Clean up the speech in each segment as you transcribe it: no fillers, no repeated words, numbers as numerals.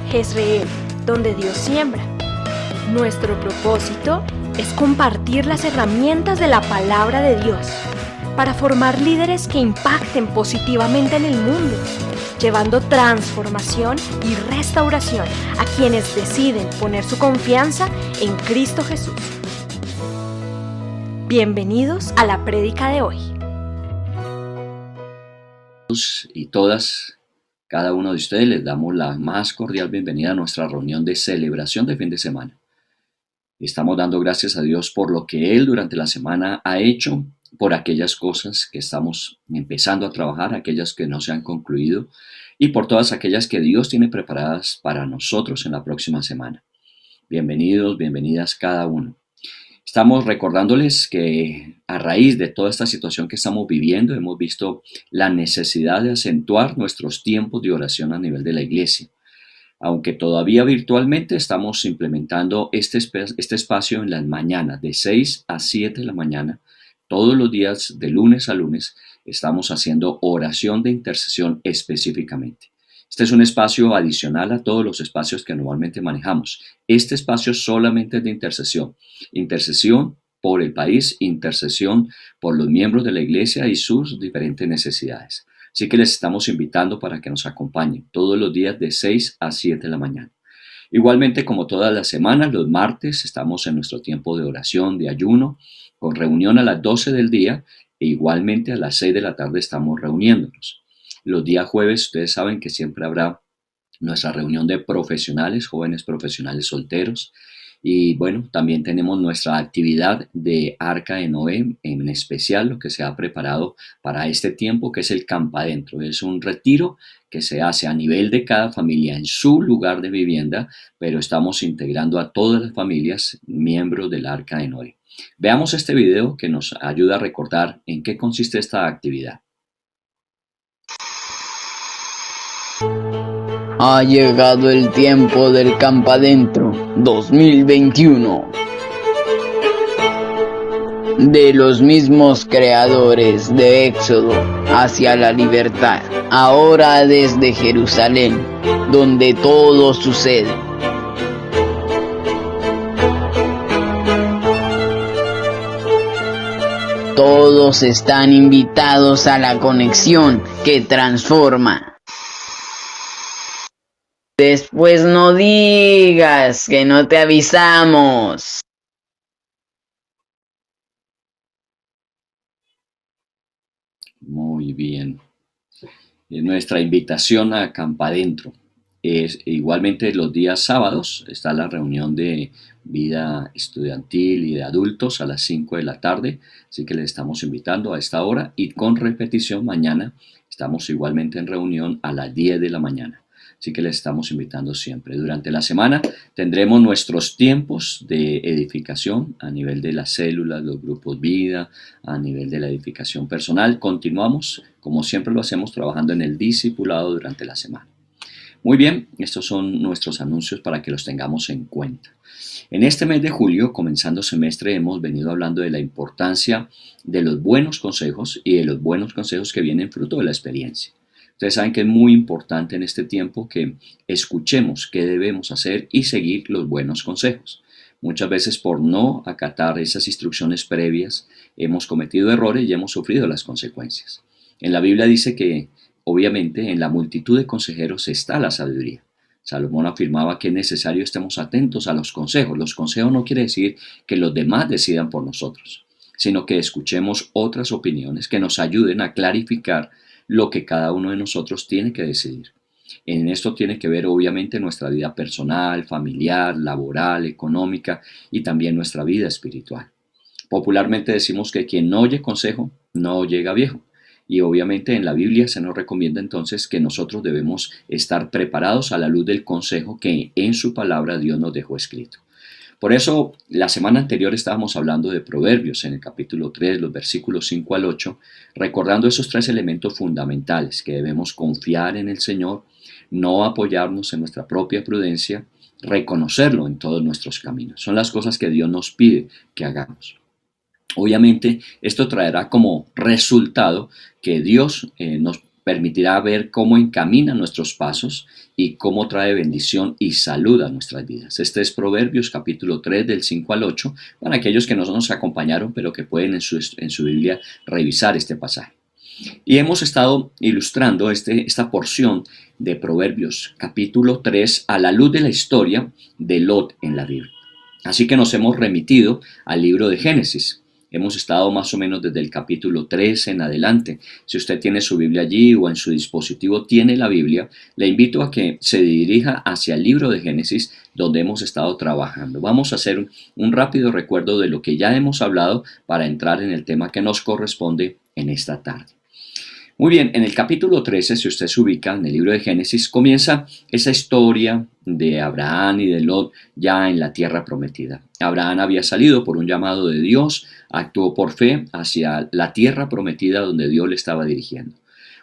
Jezreel, donde Dios siembra. Nuestro propósito es compartir las herramientas de la palabra de Dios para formar líderes que impacten positivamente en el mundo, llevando transformación y restauración a quienes deciden poner su confianza en Cristo Jesús. Bienvenidos a la prédica de hoy. Y todas, cada uno de ustedes les damos la más cordial bienvenida a nuestra reunión de celebración de fin de semana. Estamos dando gracias a Dios por lo que Él durante la semana ha hecho, por aquellas cosas que estamos empezando a trabajar, aquellas que no se han concluido y por todas aquellas que Dios tiene preparadas para nosotros en la próxima semana. Bienvenidos, bienvenidas cada uno. Estamos recordándoles que a raíz de toda esta situación que estamos viviendo, hemos visto la necesidad de acentuar nuestros tiempos de oración a nivel de la iglesia. Aunque todavía virtualmente estamos implementando este espacio en las mañanas, de 6 a 7 de la mañana, todos los días de lunes a lunes, estamos haciendo oración de intercesión específicamente. Este es un espacio adicional a todos los espacios que normalmente manejamos. Este espacio solamente es de intercesión. Intercesión por el país, intercesión por los miembros de la iglesia y sus diferentes necesidades. Así que les estamos invitando para que nos acompañen todos los días de 6 a 7 de la mañana. Igualmente, como todas las semanas, los martes estamos en nuestro tiempo de oración, de ayuno, con reunión a las 12 del día e igualmente a las 6 de la tarde estamos reuniéndonos. Los días jueves, ustedes saben que siempre habrá nuestra reunión de profesionales, jóvenes profesionales solteros. Y bueno, también tenemos nuestra actividad de Arca de Noé, en especial lo que se ha preparado para este tiempo, que es el Campadentro. Es un retiro que se hace a nivel de cada familia en su lugar de vivienda, pero estamos integrando a todas las familias miembros del Arca de Noé. Veamos este video que nos ayuda a recordar en qué consiste esta actividad. Ha llegado el tiempo del Campadentro 2021. De los mismos creadores de Éxodo hacia la libertad, ahora desde Jerusalén, donde todo sucede. Todos están invitados a la conexión que transforma. Después no digas que no te avisamos. Muy bien. Nuestra invitación a Campadentro es igualmente los días sábados. Está la reunión de vida estudiantil y de adultos a las 5 de la tarde. Así que les estamos invitando a esta hora y con repetición mañana estamos igualmente en reunión a las 10 de la mañana. Así que les estamos invitando siempre. Durante la semana tendremos nuestros tiempos de edificación a nivel de las células, los grupos vida, a nivel de la edificación personal. Continuamos, como siempre lo hacemos, trabajando en el discipulado durante la semana. Muy bien, estos son nuestros anuncios para que los tengamos en cuenta. En este mes de julio, comenzando semestre, hemos venido hablando de la importancia de los buenos consejos y de los buenos consejos que vienen fruto de la experiencia. Ustedes saben que es muy importante en este tiempo que escuchemos qué debemos hacer y seguir los buenos consejos. Muchas veces por no acatar esas instrucciones previas hemos cometido errores y hemos sufrido las consecuencias. En la Biblia dice que obviamente en la multitud de consejeros está la sabiduría. Salomón afirmaba que es necesario estemos atentos a los consejos. Los consejos no quiere decir que los demás decidan por nosotros, sino que escuchemos otras opiniones que nos ayuden a clarificar lo que cada uno de nosotros tiene que decidir. En esto tiene que ver obviamente nuestra vida personal, familiar, laboral, económica y también nuestra vida espiritual. Popularmente decimos que quien no oye consejo no llega viejo. Y obviamente en la Biblia se nos recomienda entonces que nosotros debemos estar preparados a la luz del consejo que en su palabra Dios nos dejó escrito. Por eso, la semana anterior estábamos hablando de Proverbios en el capítulo 3, los versículos 5 al 8, recordando esos tres elementos fundamentales: que debemos confiar en el Señor, no apoyarnos en nuestra propia prudencia, reconocerlo en todos nuestros caminos. Son las cosas que Dios nos pide que hagamos. Obviamente, esto traerá como resultado que Dios nos permitirá ver cómo encamina nuestros pasos y cómo trae bendición y salud a nuestras vidas. Este es Proverbios capítulo 3 del 5 al 8, para aquellos que no nos acompañaron, pero que pueden en su Biblia revisar este pasaje. Y hemos estado ilustrando esta porción de Proverbios capítulo 3 a la luz de la historia de Lot en la Biblia. Así que nos hemos remitido al libro de Génesis. Hemos estado más o menos desde el capítulo 3 en adelante. Si usted tiene su Biblia allí o en su dispositivo tiene la Biblia, le invito a que se dirija hacia el libro de Génesis donde hemos estado trabajando. Vamos a hacer un rápido recuerdo de lo que ya hemos hablado para entrar en el tema que nos corresponde en esta tarde. Muy bien, en el capítulo 13, si usted se ubica en el libro de Génesis, comienza esa historia de Abraham y de Lot ya en la tierra prometida. Abraham había salido por un llamado de Dios, actuó por fe hacia la tierra prometida donde Dios le estaba dirigiendo.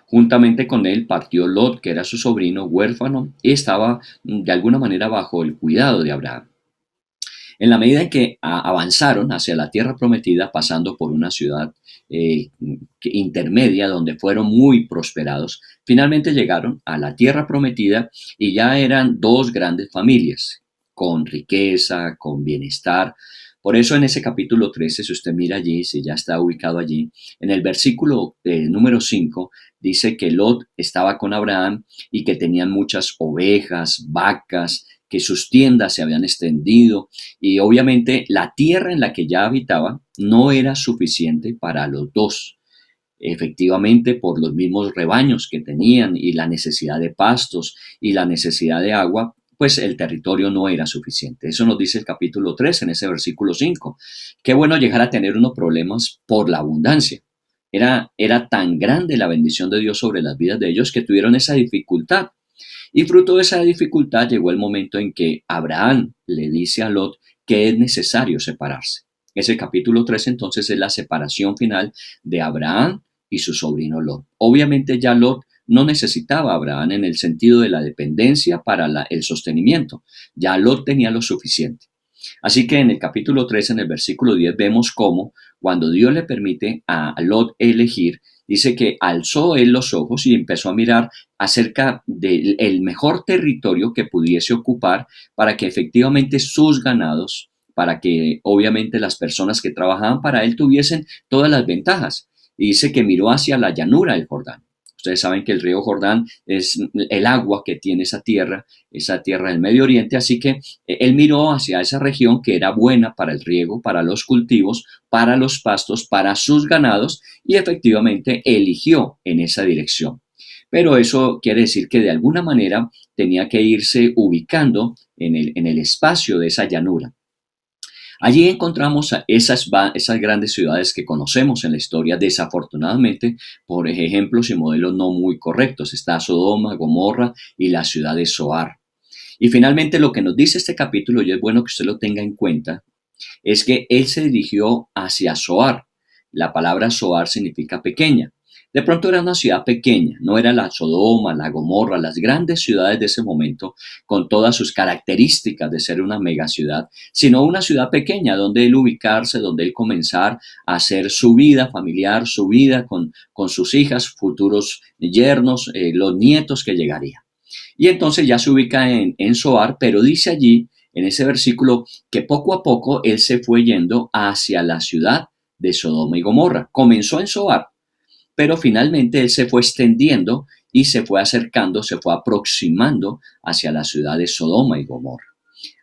Juntamente con él partió Lot, que era su sobrino huérfano, y estaba de alguna manera bajo el cuidado de Abraham. En la medida en que avanzaron hacia la tierra prometida, pasando por una ciudad intermedia donde fueron muy prosperados, finalmente llegaron a la tierra prometida y ya eran dos grandes familias, con riqueza, con bienestar. Por eso en ese capítulo 13, si usted mira allí, si ya está ubicado allí, en el versículo número 5, dice que Lot estaba con Abraham y que tenían muchas ovejas, vacas, que sus tiendas se habían extendido y obviamente la tierra en la que ya habitaba no era suficiente para los dos. Efectivamente, por los mismos rebaños que tenían y la necesidad de pastos y la necesidad de agua, pues el territorio no era suficiente. Eso nos dice el capítulo 3 en ese versículo 5. Qué bueno llegar a tener unos problemas por la abundancia. Era tan grande la bendición de Dios sobre las vidas de ellos que tuvieron esa dificultad. Y fruto de esa dificultad llegó el momento en que Abraham le dice a Lot que es necesario separarse. Ese capítulo 3 entonces es la separación final de Abraham y su sobrino Lot. Obviamente ya Lot no necesitaba a Abraham en el sentido de la dependencia para el sostenimiento. Ya Lot tenía lo suficiente. Así que en el capítulo 3, en el versículo 10, vemos cómo cuando Dios le permite a Lot elegir, dice que alzó él los ojos y empezó a mirar acerca del mejor territorio que pudiese ocupar para que efectivamente sus ganados, para que obviamente las personas que trabajaban para él tuviesen todas las ventajas. Y dice que miró hacia la llanura del Jordán. Ustedes saben que el río Jordán es el agua que tiene esa tierra del Medio Oriente, así que él miró hacia esa región que era buena para el riego, para los cultivos, para los pastos, para sus ganados, y efectivamente eligió en esa dirección. Pero eso quiere decir que de alguna manera tenía que irse ubicando en el espacio de esa llanura. Allí encontramos a esas grandes ciudades que conocemos en la historia, desafortunadamente, por ejemplos y modelos no muy correctos. Está Sodoma, Gomorra y la ciudad de Zoar. Y finalmente lo que nos dice este capítulo, y es bueno que usted lo tenga en cuenta, es que él se dirigió hacia Zoar. La palabra Zoar significa pequeña. De pronto era una ciudad pequeña, no era la Sodoma, la Gomorra, las grandes ciudades de ese momento, con todas sus características de ser una megaciudad, sino una ciudad pequeña donde él ubicarse, donde él comenzar a hacer su vida familiar, su vida con sus hijas, futuros yernos, los nietos que llegarían. Y entonces ya se ubica en Zoar, pero dice allí, en ese versículo, que poco a poco él se fue yendo hacia la ciudad de Sodoma y Gomorra. Comenzó en Zoar, pero finalmente él se fue extendiendo y se fue acercando, se fue aproximando hacia la ciudad de Sodoma y Gomorra.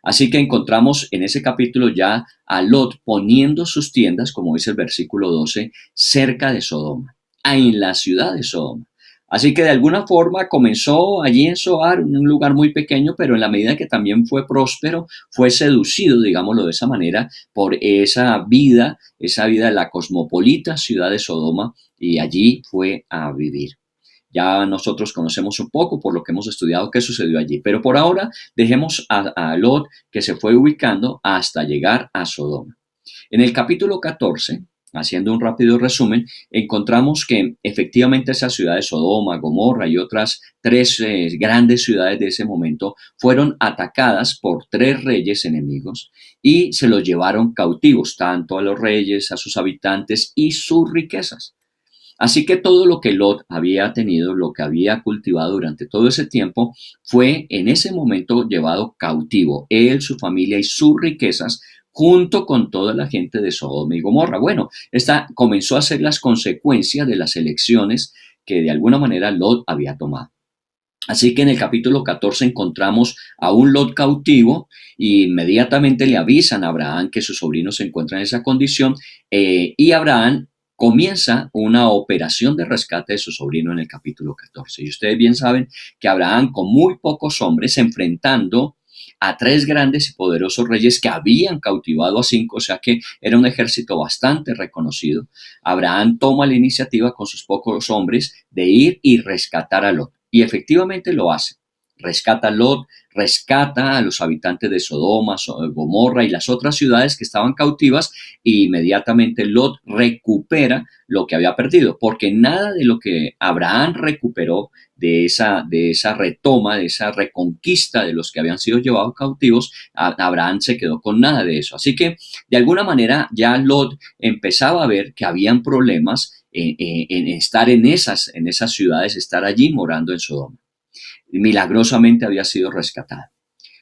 Así que encontramos en ese capítulo ya a Lot poniendo sus tiendas, como dice el versículo 12, cerca de Sodoma, en la ciudad de Sodoma. Así que de alguna forma comenzó allí en Zoar, un lugar muy pequeño, pero en la medida que también fue próspero, fue seducido, digámoslo de esa manera, por esa vida de la cosmopolita ciudad de Sodoma, y allí fue a vivir. Ya nosotros conocemos un poco por lo que hemos estudiado qué sucedió allí, pero por ahora dejemos a Lot que se fue ubicando hasta llegar a Sodoma. En el capítulo 14, haciendo un rápido resumen, encontramos que efectivamente esas ciudades, Sodoma, Gomorra y otras tres grandes ciudades de ese momento, fueron atacadas por tres reyes enemigos y se los llevaron cautivos, tanto a los reyes, a sus habitantes y sus riquezas. Así que todo lo que Lot había tenido, lo que había cultivado durante todo ese tiempo, fue en ese momento llevado cautivo. Él, su familia y sus riquezas, junto con toda la gente de Sodoma y Gomorra. Bueno, esta comenzó a ser las consecuencias de las elecciones que de alguna manera Lot había tomado. Así que en el capítulo 14 encontramos a un Lot cautivo y inmediatamente le avisan a Abraham que su sobrino se encuentra en esa condición y Abraham comienza una operación de rescate de su sobrino en el capítulo 14. Y ustedes bien saben que Abraham, con muy pocos hombres, enfrentando a 3 grandes y poderosos reyes que habían cautivado a 5, o sea que era un ejército bastante reconocido, Abraham toma la iniciativa con sus pocos hombres de ir y rescatar a Lot. Y efectivamente lo hace. Rescata a Lot, rescata a los habitantes de Sodoma, Gomorra y las otras ciudades que estaban cautivas, y inmediatamente Lot recupera lo que había perdido, porque nada de lo que Abraham recuperó de esa retoma, de esa reconquista de los que habían sido llevados cautivos, Abraham se quedó con nada de eso. Así que de alguna manera ya Lot empezaba a ver que habían problemas en estar en esas ciudades, estar allí morando en Sodoma. Milagrosamente había sido rescatado.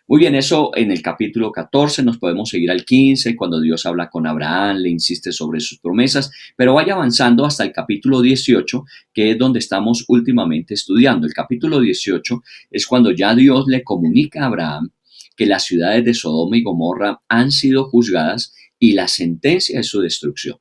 Muy bien, eso en el capítulo 14, nos podemos seguir al 15, cuando Dios habla con Abraham, le insiste sobre sus promesas, pero vaya avanzando hasta el capítulo 18, que es donde estamos últimamente estudiando. El capítulo 18 es cuando ya Dios le comunica a Abraham que las ciudades de Sodoma y Gomorra han sido juzgadas y la sentencia es su destrucción.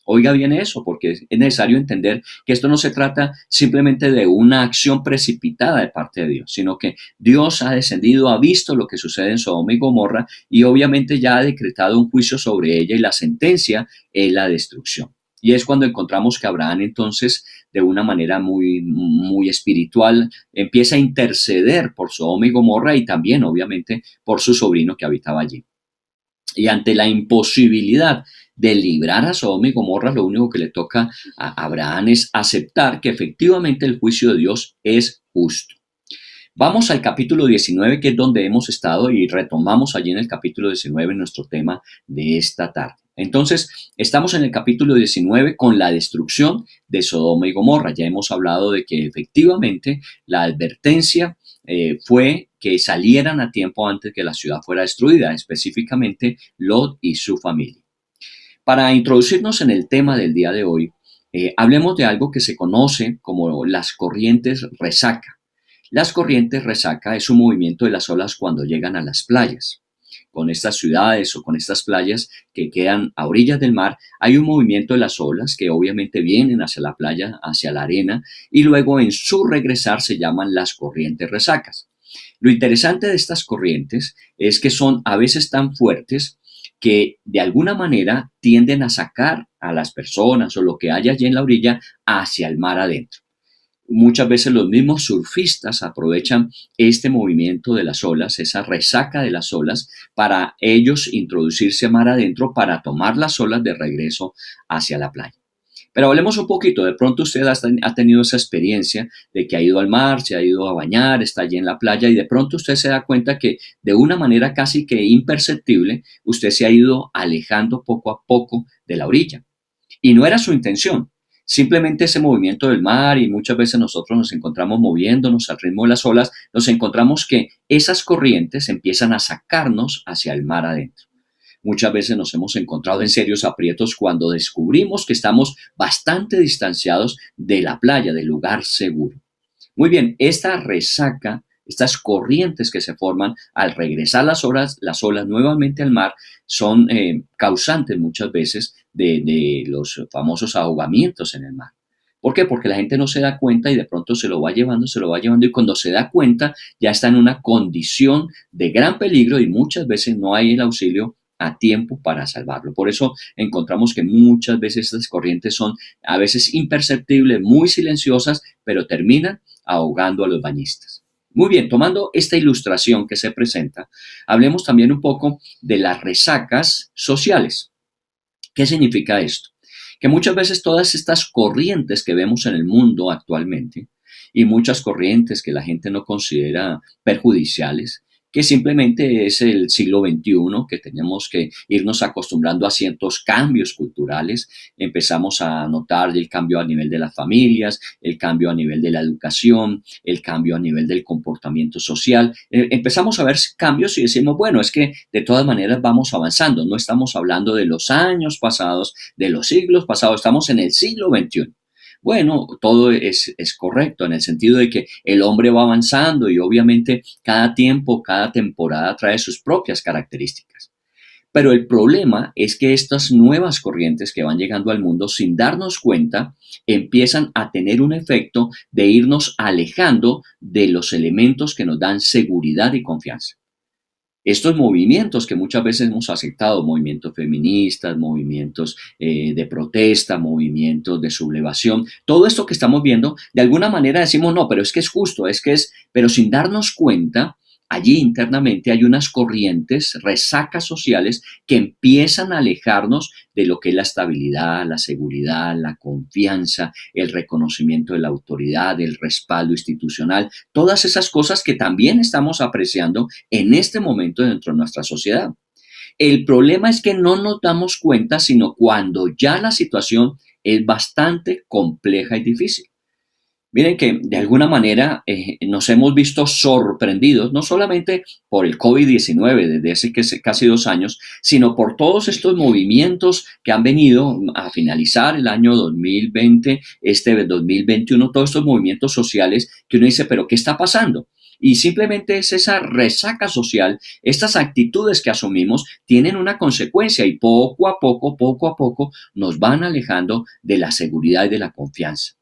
Oiga bien eso, porque es necesario entender que esto no se trata simplemente de una acción precipitada de parte de Dios, sino que Dios ha descendido, ha visto lo que sucede en Sodoma y Gomorra y obviamente ya ha decretado un juicio sobre ella y la sentencia es la destrucción. Y es cuando encontramos que Abraham entonces, de una manera muy espiritual, empieza a interceder por Sodoma y Gomorra y también obviamente por su sobrino que habitaba allí. Y ante la imposibilidad de librar a Sodoma y Gomorra, lo único que le toca a Abraham es aceptar que efectivamente el juicio de Dios es justo. Vamos al capítulo 19, que es donde hemos estado, y retomamos allí en el capítulo 19 nuestro tema de esta tarde. Entonces, estamos en el capítulo 19 con la destrucción de Sodoma y Gomorra. Ya hemos hablado de que efectivamente la advertencia fue que salieran a tiempo antes que la ciudad fuera destruida, específicamente Lot y su familia. Para introducirnos en el tema del día de hoy, hablemos de algo que se conoce como las corrientes resaca. Las corrientes resaca es un movimiento de las olas cuando llegan a las playas. Con estas ciudades o con estas playas que quedan a orillas del mar, hay un movimiento de las olas que obviamente vienen hacia la playa, hacia la arena, y luego en su regresar se llaman las corrientes resacas. Lo interesante de estas corrientes es que son a veces tan fuertes que de alguna manera tienden a sacar a las personas o lo que haya allí en la orilla hacia el mar adentro. Muchas veces los mismos surfistas aprovechan este movimiento de las olas, esa resaca de las olas, para ellos introducirse mar adentro para tomar las olas de regreso hacia la playa. Pero hablemos un poquito, de pronto usted ha tenido esa experiencia de que ha ido al mar, se ha ido a bañar, está allí en la playa y de pronto usted se da cuenta que de una manera casi que imperceptible, usted se ha ido alejando poco a poco de la orilla. Y no era su intención. Simplemente ese movimiento del mar, y muchas veces nosotros nos encontramos moviéndonos al ritmo de las olas, nos encontramos que esas corrientes empiezan a sacarnos hacia el mar adentro. Muchas veces nos hemos encontrado en serios aprietos cuando descubrimos que estamos bastante distanciados de la playa, del lugar seguro. Muy bien, esta resaca, estas corrientes que se forman al regresar las olas nuevamente al mar, son causantes muchas veces de los famosos ahogamientos en el mar. ¿Por qué? Porque la gente no se da cuenta y de pronto se lo va llevando y cuando se da cuenta ya está en una condición de gran peligro y muchas veces no hay el auxilio a tiempo para salvarlo. Por eso encontramos que muchas veces estas corrientes son a veces imperceptibles, muy silenciosas, pero terminan ahogando a los bañistas. Muy bien, tomando esta ilustración que se presenta, hablemos también un poco de las resacas sociales. ¿Qué significa esto? Que muchas veces todas estas corrientes que vemos en el mundo actualmente y muchas corrientes que la gente no considera perjudiciales, que simplemente es el siglo XXI, que tenemos que irnos acostumbrando a ciertos cambios culturales. Empezamos a notar el cambio a nivel de las familias, el cambio a nivel de la educación, el cambio a nivel del comportamiento social. Empezamos a ver cambios y decimos, bueno, es que de todas maneras vamos avanzando. No estamos hablando de los años pasados, de los siglos pasados, estamos en el siglo XXI. Bueno, todo es correcto en el sentido de que el hombre va avanzando y obviamente cada tiempo, cada temporada trae sus propias características. Pero el problema es que estas nuevas corrientes que van llegando al mundo sin darnos cuenta empiezan a tener un efecto de irnos alejando de los elementos que nos dan seguridad y confianza. Estos movimientos que muchas veces hemos aceptado, movimientos feministas, movimientos de protesta, movimientos de sublevación, todo esto que estamos viendo, de alguna manera decimos, no, pero es que es justo, pero sin darnos cuenta, allí internamente hay unas corrientes, resacas sociales que empiezan a alejarnos de lo que es la estabilidad, la seguridad, la confianza, el reconocimiento de la autoridad, el respaldo institucional, todas esas cosas que también estamos apreciando en este momento dentro de nuestra sociedad. El problema es que no nos damos cuenta sino cuando ya la situación es bastante compleja y difícil. Miren que de alguna manera nos hemos visto sorprendidos, no solamente por el COVID-19 desde hace casi 2 años, sino por todos estos movimientos que han venido a finalizar el año 2020, 2021, todos estos movimientos sociales que uno dice, pero ¿qué está pasando? Y simplemente es esa resaca social, estas actitudes que asumimos tienen una consecuencia y poco a poco nos van alejando de la seguridad y de la confianza.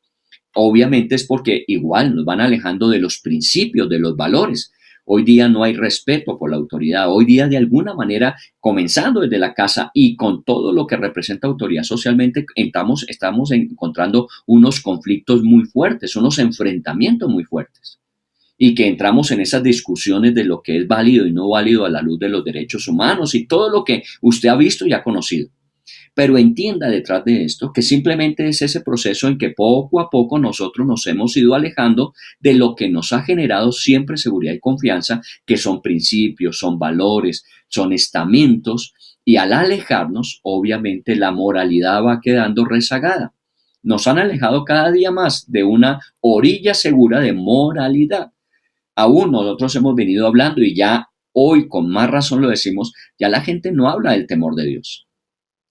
Obviamente es porque igual nos van alejando de los principios, de los valores. Hoy día no hay respeto por la autoridad. Hoy día, de alguna manera, comenzando desde la casa y con todo lo que representa autoridad socialmente, estamos encontrando unos conflictos muy fuertes, unos enfrentamientos muy fuertes. Y que entramos en esas discusiones de lo que es válido y no válido a la luz de los derechos humanos y todo lo que usted ha visto y ha conocido. Pero entienda detrás de esto que simplemente es ese proceso en que poco a poco nosotros nos hemos ido alejando de lo que nos ha generado siempre seguridad y confianza, que son principios, son valores, son estamentos, y al alejarnos, obviamente la moralidad va quedando rezagada. Nos han alejado cada día más de una orilla segura de moralidad. Aún nosotros hemos venido hablando y ya hoy con más razón lo decimos, ya la gente no habla del temor de Dios.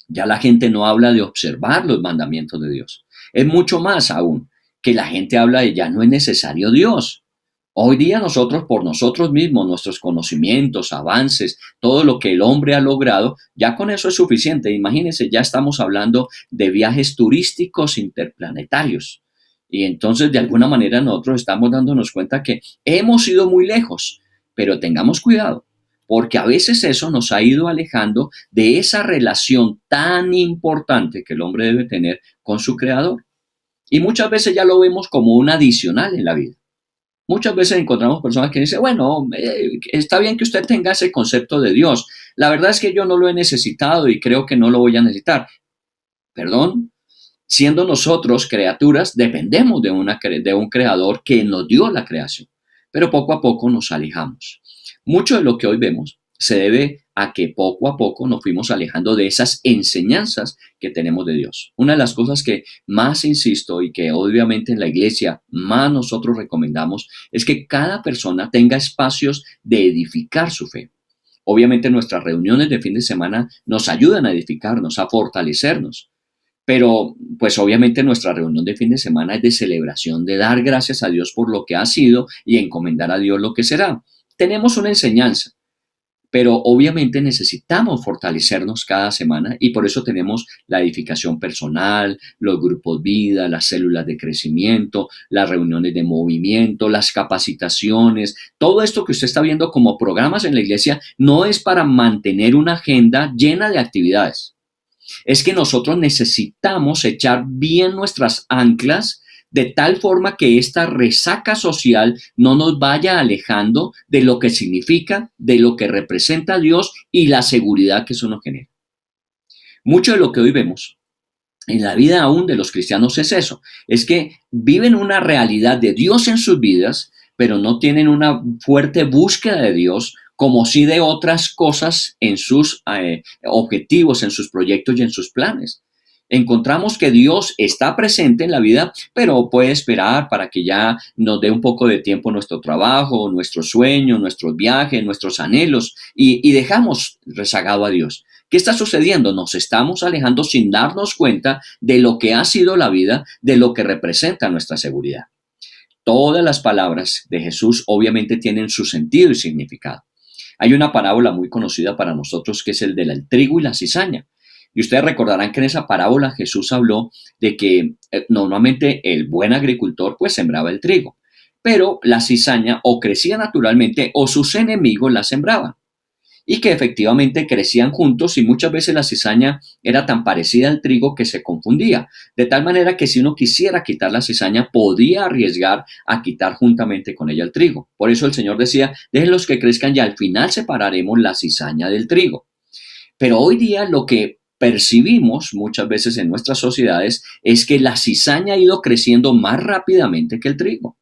Ya la gente no habla de observar los mandamientos de Dios. Es mucho más aún que la gente habla de ya no es necesario Dios. Hoy día nosotros por nosotros mismos, nuestros conocimientos, avances, todo lo que el hombre ha logrado, ya con eso es suficiente. Imagínense, ya estamos hablando de viajes turísticos interplanetarios. Y entonces de alguna manera nosotros estamos dándonos cuenta que hemos ido muy lejos, pero tengamos cuidado. Porque a veces eso nos ha ido alejando de esa relación tan importante que el hombre debe tener con su creador. Y muchas veces ya lo vemos como un adicional en la vida. Muchas veces encontramos personas que dicen, bueno, está bien que usted tenga ese concepto de Dios. La verdad es que yo no lo he necesitado y creo que no lo voy a necesitar. Perdón, siendo nosotros criaturas, dependemos de un creador que nos dio la creación. Pero poco a poco nos alejamos. Mucho de lo que hoy vemos se debe a que poco a poco nos fuimos alejando de esas enseñanzas que tenemos de Dios. Una de las cosas que más insisto y que obviamente en la iglesia más nosotros recomendamos es que cada persona tenga espacios de edificar su fe. Obviamente nuestras reuniones de fin de semana nos ayudan a edificarnos, a fortalecernos. Pero, pues obviamente nuestra reunión de fin de semana es de celebración, de dar gracias a Dios por lo que ha sido y encomendar a Dios lo que será. Tenemos una enseñanza, pero obviamente necesitamos fortalecernos cada semana y por eso tenemos la edificación personal, los grupos vida, las células de crecimiento, las reuniones de movimiento, las capacitaciones. Todo esto que usted está viendo como programas en la iglesia no es para mantener una agenda llena de actividades. Es que nosotros necesitamos echar bien nuestras anclas de tal forma que esta resaca social no nos vaya alejando de lo que significa, de lo que representa a Dios y la seguridad que eso nos genera. Mucho de lo que hoy vemos en la vida aún de los cristianos es eso, es que viven una realidad de Dios en sus vidas, pero no tienen una fuerte búsqueda de Dios como sí de otras cosas en sus objetivos, en sus proyectos y en sus planes. Encontramos que Dios está presente en la vida, pero puede esperar para que ya nos dé un poco de tiempo nuestro trabajo, nuestros sueños, nuestros viajes, nuestros anhelos y dejamos rezagado a Dios. ¿Qué está sucediendo? Nos estamos alejando sin darnos cuenta de lo que ha sido la vida, de lo que representa nuestra seguridad. Todas las palabras de Jesús obviamente tienen su sentido y significado. Hay una parábola muy conocida para nosotros que es el del trigo y la cizaña. Y ustedes recordarán que en esa parábola Jesús habló de que normalmente el buen agricultor pues sembraba el trigo, pero la cizaña o crecía naturalmente o sus enemigos la sembraban y que efectivamente crecían juntos y muchas veces la cizaña era tan parecida al trigo que se confundía, de tal manera que si uno quisiera quitar la cizaña podía arriesgar a quitar juntamente con ella el trigo. Por eso el Señor decía, déjenlos que crezcan y al final separaremos la cizaña del trigo. Pero hoy día lo que percibimos muchas veces en nuestras sociedades es que la cizaña ha ido creciendo más rápidamente que el trigo.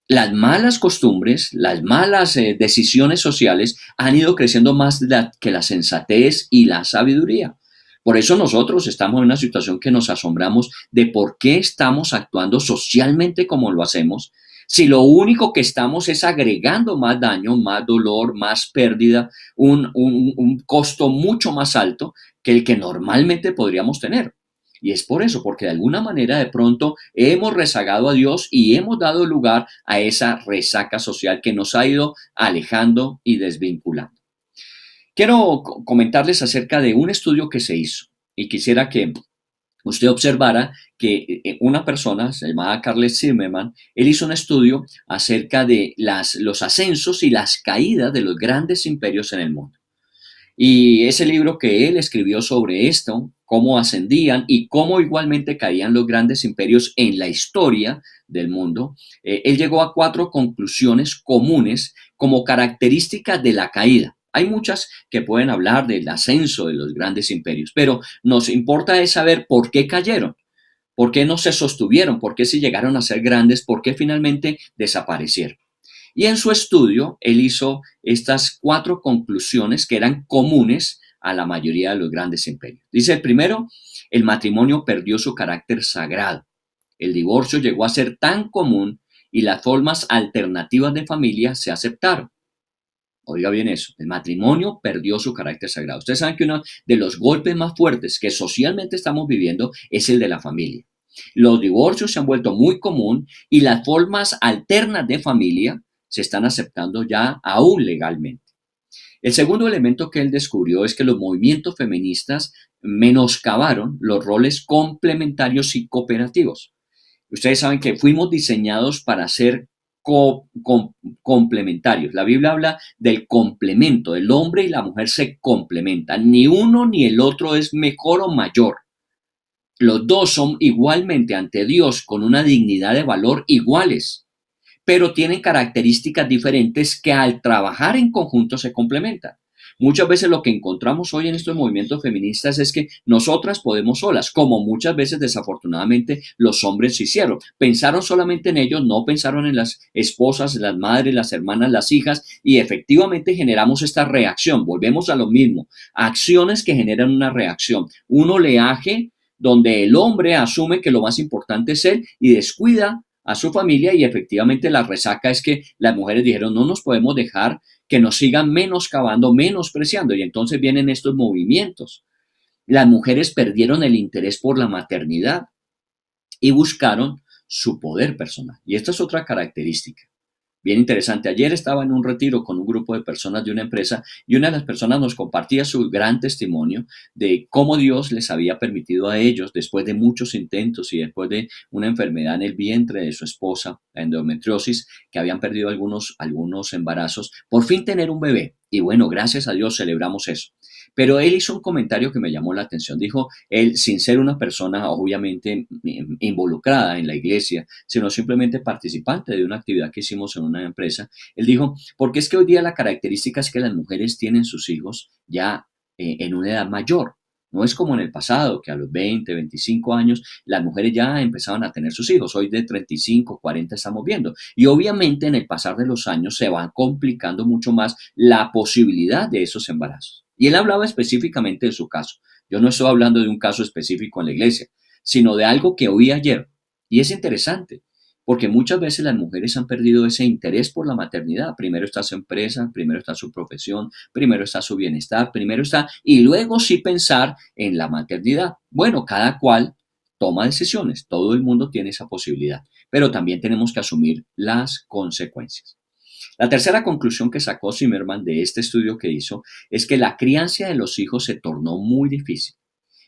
Las malas costumbres, las malas decisiones sociales han ido creciendo más que la sensatez y la sabiduría. Por eso nosotros estamos en una situación que nos asombramos de por qué estamos actuando socialmente como lo hacemos, si lo único que estamos es agregando más daño, más dolor, más pérdida, un costo mucho más alto que el que normalmente podríamos tener. Y es por eso, porque de alguna manera de pronto hemos rezagado a Dios y hemos dado lugar a esa resaca social que nos ha ido alejando y desvinculando. Quiero comentarles acerca de un estudio que se hizo y quisiera que usted observara que una persona llamada Carl Zimmerman, él hizo un estudio acerca de los ascensos y las caídas de los grandes imperios en el mundo. Y ese libro que él escribió sobre esto, cómo ascendían y cómo igualmente caían los grandes imperios en la historia del mundo, él llegó a 4 conclusiones comunes como características de la caída. Hay muchas que pueden hablar del ascenso de los grandes imperios, pero nos importa es saber por qué cayeron, por qué no se sostuvieron, por qué si llegaron a ser grandes, por qué finalmente desaparecieron. Y en su estudio, él hizo estas 4 conclusiones que eran comunes a la mayoría de los grandes imperios. Dice el primero, el matrimonio perdió su carácter sagrado. El divorcio llegó a ser tan común y las formas alternativas de familia se aceptaron. Oiga bien eso, el matrimonio perdió su carácter sagrado. Ustedes saben que uno de los golpes más fuertes que socialmente estamos viviendo es el de la familia. Los divorcios se han vuelto muy común y las formas alternas de familia se están aceptando ya aún legalmente. El segundo elemento que él descubrió es que los movimientos feministas menoscabaron los roles complementarios y cooperativos. Ustedes saben que fuimos diseñados para ser complementarios. La Biblia habla del complemento, el hombre y la mujer se complementan. Ni uno ni el otro es mejor o mayor. Los dos son igualmente ante Dios con una dignidad de valor iguales, pero tienen características diferentes que al trabajar en conjunto se complementan. Muchas veces lo que encontramos hoy en estos movimientos feministas es que nosotras podemos solas, como muchas veces desafortunadamente los hombres hicieron. Pensaron solamente en ellos, no pensaron en las esposas, las madres, las hermanas, las hijas, y efectivamente generamos esta reacción. Volvemos a lo mismo, acciones que generan una reacción, un oleaje donde el hombre asume que lo más importante es él y descuida a su familia, y efectivamente la resaca es que las mujeres dijeron no nos podemos dejar que nos sigan menoscabando, menospreciando, y entonces vienen estos movimientos. Las mujeres perdieron el interés por la maternidad y buscaron su poder personal. Y esta es otra característica bien interesante. Ayer estaba en un retiro con un grupo de personas de una empresa y una de las personas nos compartía su gran testimonio de cómo Dios les había permitido a ellos, después de muchos intentos y después de una enfermedad en el vientre de su esposa, la endometriosis, que habían perdido algunos embarazos, por fin tener un bebé. Y bueno, gracias a Dios celebramos eso. Pero él hizo un comentario que me llamó la atención. Dijo, él, sin ser una persona obviamente involucrada en la iglesia, sino simplemente participante de una actividad que hicimos en una empresa, él dijo, porque es que hoy día la característica es que las mujeres tienen sus hijos ya en una edad mayor. No es como en el pasado, que a los 20, 25 años las mujeres ya empezaban a tener sus hijos. Hoy de 35, 40 estamos viendo. Y obviamente en el pasar de los años se va complicando mucho más la posibilidad de esos embarazos. Y él hablaba específicamente de su caso. Yo no estoy hablando de un caso específico en la iglesia, sino de algo que oí ayer. Y es interesante, porque muchas veces las mujeres han perdido ese interés por la maternidad. Primero está su empresa, primero está su profesión, primero está su bienestar, primero está, y luego sí pensar en la maternidad. Bueno, cada cual toma decisiones, todo el mundo tiene esa posibilidad, pero también tenemos que asumir las consecuencias. La tercera conclusión que sacó Zimmerman de este estudio que hizo es que la crianza de los hijos se tornó muy difícil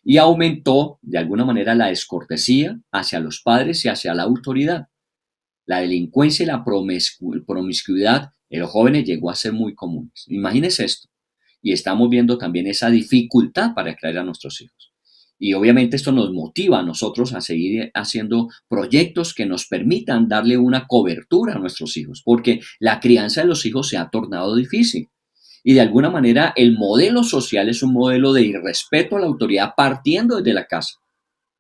y aumentó de alguna manera la descortesía hacia los padres y hacia la autoridad. La delincuencia y la promiscuidad en los jóvenes llegó a ser muy comunes. Imagínense esto. Y estamos viendo también esa dificultad para crear a nuestros hijos. Y obviamente esto nos motiva a nosotros a seguir haciendo proyectos que nos permitan darle una cobertura a nuestros hijos, porque la crianza de los hijos se ha tornado difícil. Y de alguna manera el modelo social es un modelo de irrespeto a la autoridad partiendo desde la casa.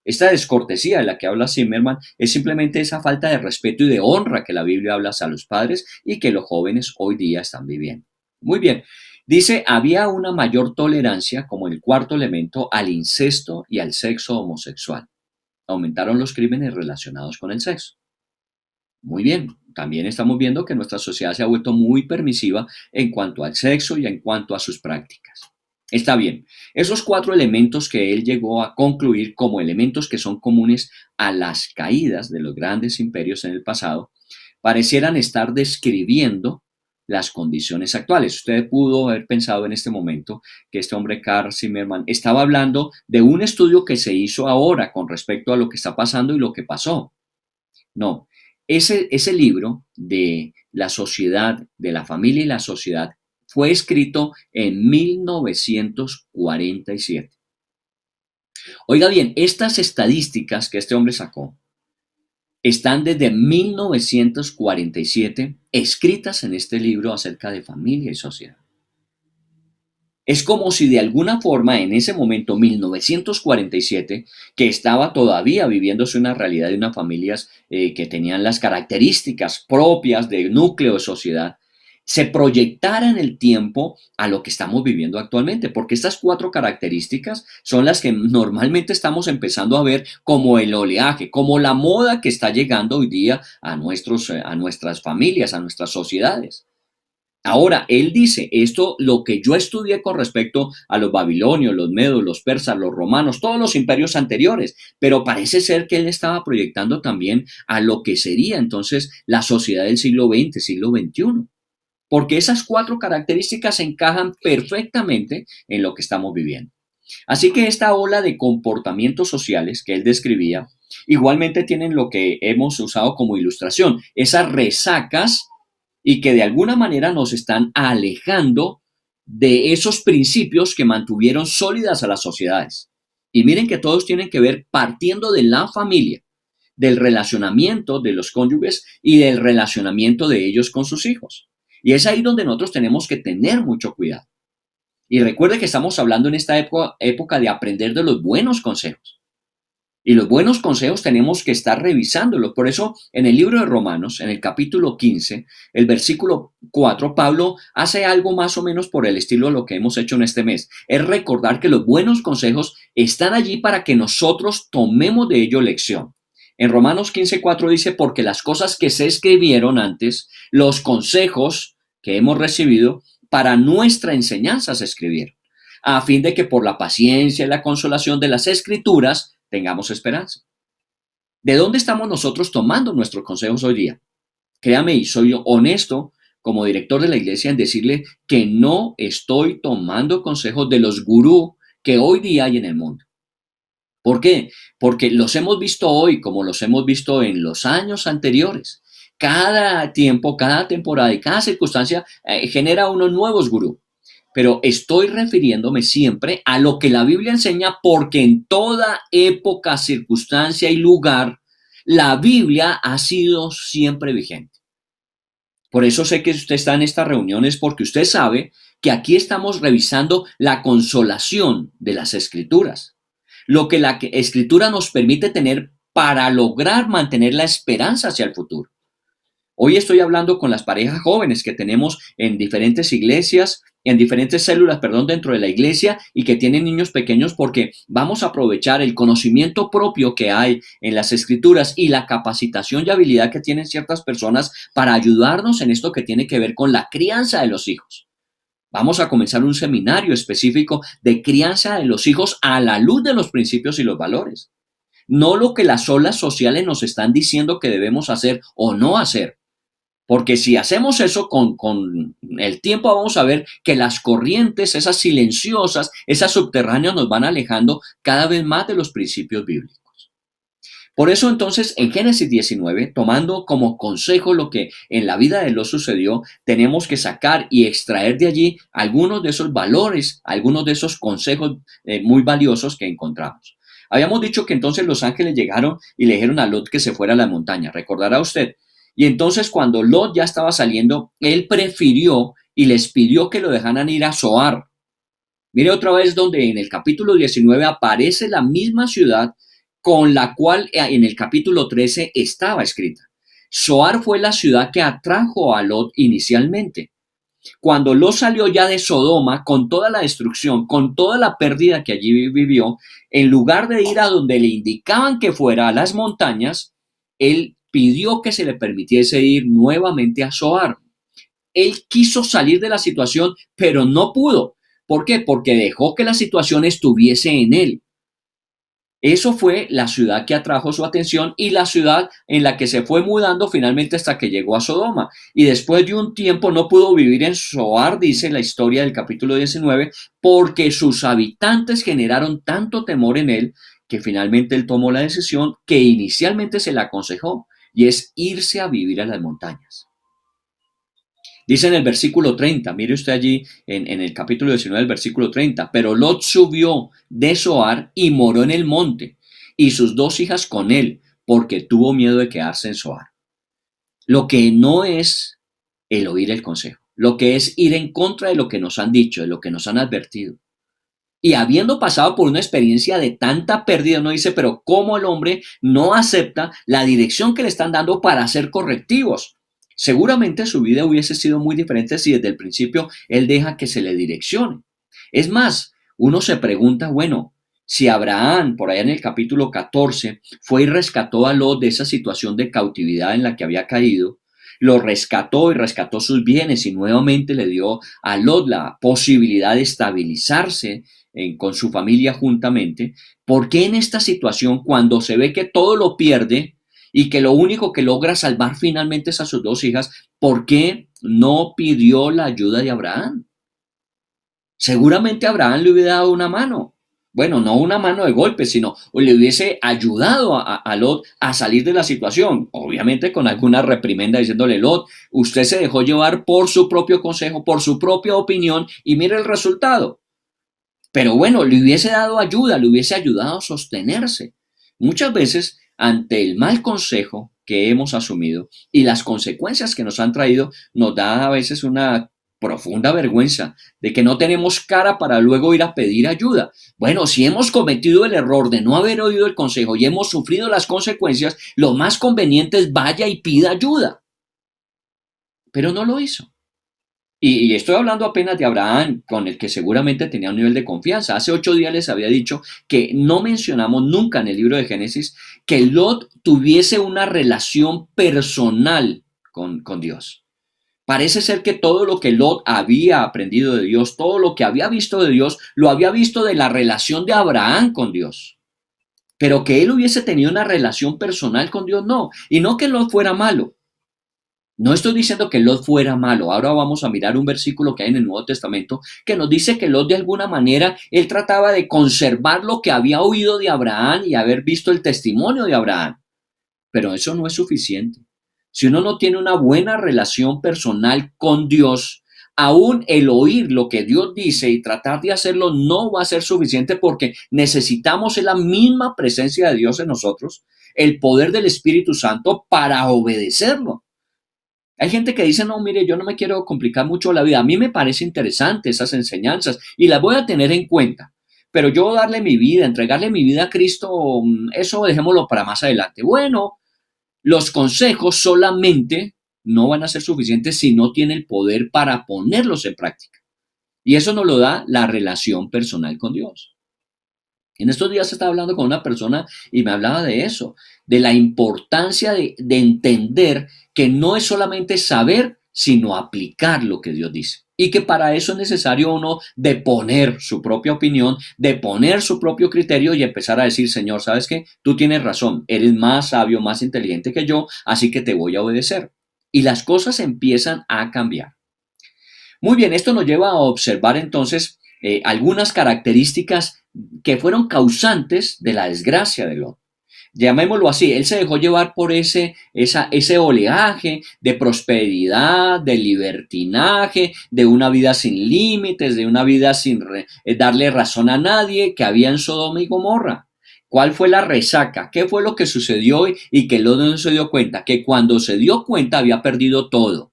Esta descortesía de la que habla Zimmerman es simplemente esa falta de respeto y de honra que la Biblia habla hacia los padres y que los jóvenes hoy día están viviendo. Muy bien. Dice, había una mayor tolerancia como el cuarto elemento al incesto y al sexo homosexual. Aumentaron los crímenes relacionados con el sexo. Muy bien, también estamos viendo que nuestra sociedad se ha vuelto muy permisiva en cuanto al sexo y en cuanto a sus prácticas. Está bien, esos cuatro elementos que él llegó a concluir como elementos que son comunes a las caídas de los grandes imperios en el pasado, parecieran estar describiendo las condiciones actuales. Usted pudo haber pensado en este momento que este hombre Carl Zimmerman estaba hablando de un estudio que se hizo ahora con respecto a lo que está pasando y lo que pasó. No, ese libro de la sociedad, de la familia y la sociedad, fue escrito en 1947. Oiga bien, estas estadísticas que este hombre sacó están desde 1947 escritas en este libro acerca de familia y sociedad. Es como si de alguna forma en ese momento, 1947, que estaba todavía viviéndose una realidad de unas familias que tenían las características propias de núcleo de sociedad, se proyectara en el tiempo a lo que estamos viviendo actualmente, porque estas cuatro características son las que normalmente estamos empezando a ver como el oleaje, como la moda que está llegando hoy día a nuestras familias, a nuestras sociedades. Ahora, él dice, esto lo que yo estudié con respecto a los babilonios, los medos, los persas, los romanos, todos los imperios anteriores, pero parece ser que él estaba proyectando también a lo que sería entonces la sociedad del siglo XX, siglo XXI, porque esas cuatro características encajan perfectamente en lo que estamos viviendo. Así que esta ola de comportamientos sociales que él describía, igualmente tienen lo que hemos usado como ilustración, esas resacas y que de alguna manera nos están alejando de esos principios que mantuvieron sólidas a las sociedades. Y miren que todos tienen que ver partiendo de la familia, del relacionamiento de los cónyuges y del relacionamiento de ellos con sus hijos. Y es ahí donde nosotros tenemos que tener mucho cuidado. Y recuerde que estamos hablando en esta época de aprender de los buenos consejos. Y los buenos consejos tenemos que estar revisándolos. Por eso, en el libro de Romanos, en el capítulo 15, el versículo 4, Pablo hace algo más o menos por el estilo de lo que hemos hecho en este mes. Es recordar que los buenos consejos están allí para que nosotros tomemos de ello lección. En Romanos 15:4 dice, porque las cosas que se escribieron antes, los consejos que hemos recibido para nuestra enseñanza se escribieron, a fin de que por la paciencia y la consolación de las escrituras tengamos esperanza. ¿De dónde estamos nosotros tomando nuestros consejos hoy día? Créame, y soy honesto como director de la iglesia en decirle que no estoy tomando consejos de los gurú que hoy día hay en el mundo. ¿Por qué? Porque los hemos visto hoy como los hemos visto en los años anteriores. Cada tiempo, cada temporada y cada circunstancia genera unos nuevos gurús. Pero estoy refiriéndome siempre a lo que la Biblia enseña porque en toda época, circunstancia y lugar, la Biblia ha sido siempre vigente. Por eso sé que usted está en estas reuniones porque usted sabe que aquí estamos revisando la consolación de las Escrituras, lo que la Escritura nos permite tener para lograr mantener la esperanza hacia el futuro. Hoy estoy hablando con las parejas jóvenes que tenemos en diferentes iglesias, en diferentes células, dentro de la iglesia y que tienen niños pequeños, porque vamos a aprovechar el conocimiento propio que hay en las Escrituras y la capacitación y habilidad que tienen ciertas personas para ayudarnos en esto que tiene que ver con la crianza de los hijos. Vamos a comenzar un seminario específico de crianza de los hijos a la luz de los principios y los valores. No lo que las olas sociales nos están diciendo que debemos hacer o no hacer. Porque si hacemos eso con el tiempo vamos a ver que las corrientes, esas silenciosas, esas subterráneas nos van alejando cada vez más de los principios bíblicos. Por eso entonces en Génesis 19, tomando como consejo lo que en la vida de Lot sucedió, tenemos que sacar y extraer de allí algunos de esos valores, algunos de esos consejos muy valiosos que encontramos. Habíamos dicho que entonces los ángeles llegaron y le dijeron a Lot que se fuera a la montaña. ¿Recordará usted? Y entonces cuando Lot ya estaba saliendo, él prefirió y les pidió que lo dejaran ir a Zoar. Mire otra vez donde en el capítulo 19 aparece la misma ciudad con la cual en el capítulo 13 estaba escrita. Zoar fue la ciudad que atrajo a Lot inicialmente. Cuando Lot salió ya de Sodoma, con toda la destrucción, con toda la pérdida que allí vivió, en lugar de ir a donde le indicaban que fuera, a las montañas, él pidió que se le permitiese ir nuevamente a Zoar. Él quiso salir de la situación, pero no pudo. ¿Por qué? Porque dejó que la situación estuviese en él. Eso fue la ciudad que atrajo su atención y la ciudad en la que se fue mudando finalmente hasta que llegó a Sodoma. Y después de un tiempo no pudo vivir en Zoar, dice la historia del capítulo 19, porque sus habitantes generaron tanto temor en él que finalmente él tomó la decisión que inicialmente se le aconsejó, y es irse a vivir a las montañas. Dice en el versículo 30, mire usted allí en el capítulo 19, el versículo 30, pero Lot subió de Zoar y moró en el monte, y sus 2 hijas con él, porque tuvo miedo de quedarse en Zoar. Lo que no es el oír el consejo, lo que es ir en contra de lo que nos han dicho, de lo que nos han advertido. Y habiendo pasado por una experiencia de tanta pérdida, uno dice, pero ¿cómo el hombre no acepta la dirección que le están dando para hacer correctivos? Seguramente su vida hubiese sido muy diferente si desde el principio él deja que se le direccione. Es más, uno se pregunta, bueno, si Abraham, por allá en el capítulo 14, fue y rescató a Lot de esa situación de cautividad en la que había caído, lo rescató y rescató sus bienes y nuevamente le dio a Lot la posibilidad de estabilizarse con su familia juntamente. ¿Por qué en esta situación, cuando se ve que todo lo pierde y que lo único que logra salvar finalmente es a sus 2 hijas, por qué no pidió la ayuda de Abraham? Seguramente Abraham le hubiera dado una mano. Bueno, no una mano de golpe, sino le hubiese ayudado a Lot a salir de la situación. Obviamente con alguna reprimenda diciéndole, Lot, usted se dejó llevar por su propio consejo, por su propia opinión y mire el resultado. Pero bueno, le hubiese dado ayuda, le hubiese ayudado a sostenerse. Muchas veces, ante el mal consejo que hemos asumido y las consecuencias que nos han traído, nos da a veces una profunda vergüenza de que no tenemos cara para luego ir a pedir ayuda. Bueno, si hemos cometido el error de no haber oído el consejo y hemos sufrido las consecuencias, lo más conveniente es vaya y pida ayuda. Pero no lo hizo. Y estoy hablando apenas de Abraham, con el que seguramente tenía un nivel de confianza. Hace 8 días les había dicho que no mencionamos nunca en el libro de Génesis que Lot tuviese una relación personal con Dios. Parece ser que todo lo que Lot había aprendido de Dios, todo lo que había visto de Dios, lo había visto de la relación de Abraham con Dios. Pero que él hubiese tenido una relación personal con Dios, no. Y no que Lot fuera malo. No estoy diciendo que Lot fuera malo. Ahora vamos a mirar un versículo que hay en el Nuevo Testamento que nos dice que Lot de alguna manera, él trataba de conservar lo que había oído de Abraham y haber visto el testimonio de Abraham. Pero eso no es suficiente. Si uno no tiene una buena relación personal con Dios, aún el oír lo que Dios dice y tratar de hacerlo no va a ser suficiente, porque necesitamos la misma presencia de Dios en nosotros, el poder del Espíritu Santo para obedecerlo. Hay gente que dice, no, mire, yo no me quiero complicar mucho la vida. A mí me parece interesante esas enseñanzas y las voy a tener en cuenta. Pero yo darle mi vida, entregarle mi vida a Cristo, eso dejémoslo para más adelante. Bueno, los consejos solamente no van a ser suficientes si no tiene el poder para ponerlos en práctica. Y eso nos lo da la relación personal con Dios. En estos días estaba hablando con una persona y me hablaba de eso, de la importancia de entender que no es solamente saber, sino aplicar lo que Dios dice. Y que para eso es necesario uno de poner su propia opinión, de poner su propio criterio y empezar a decir, Señor, ¿sabes qué? Tú tienes razón, eres más sabio, más inteligente que yo, así que te voy a obedecer. Y las cosas empiezan a cambiar. Muy bien, esto nos lleva a observar entonces algunas características que fueron causantes de la desgracia de Lot. Llamémoslo así, él se dejó llevar por ese oleaje de prosperidad, de libertinaje, de una vida sin límites, de una vida sin darle razón a nadie que había en Sodoma y Gomorra. ¿Cuál fue la resaca? ¿Qué fue lo que sucedió y que Lot no se dio cuenta? Que cuando se dio cuenta había perdido todo.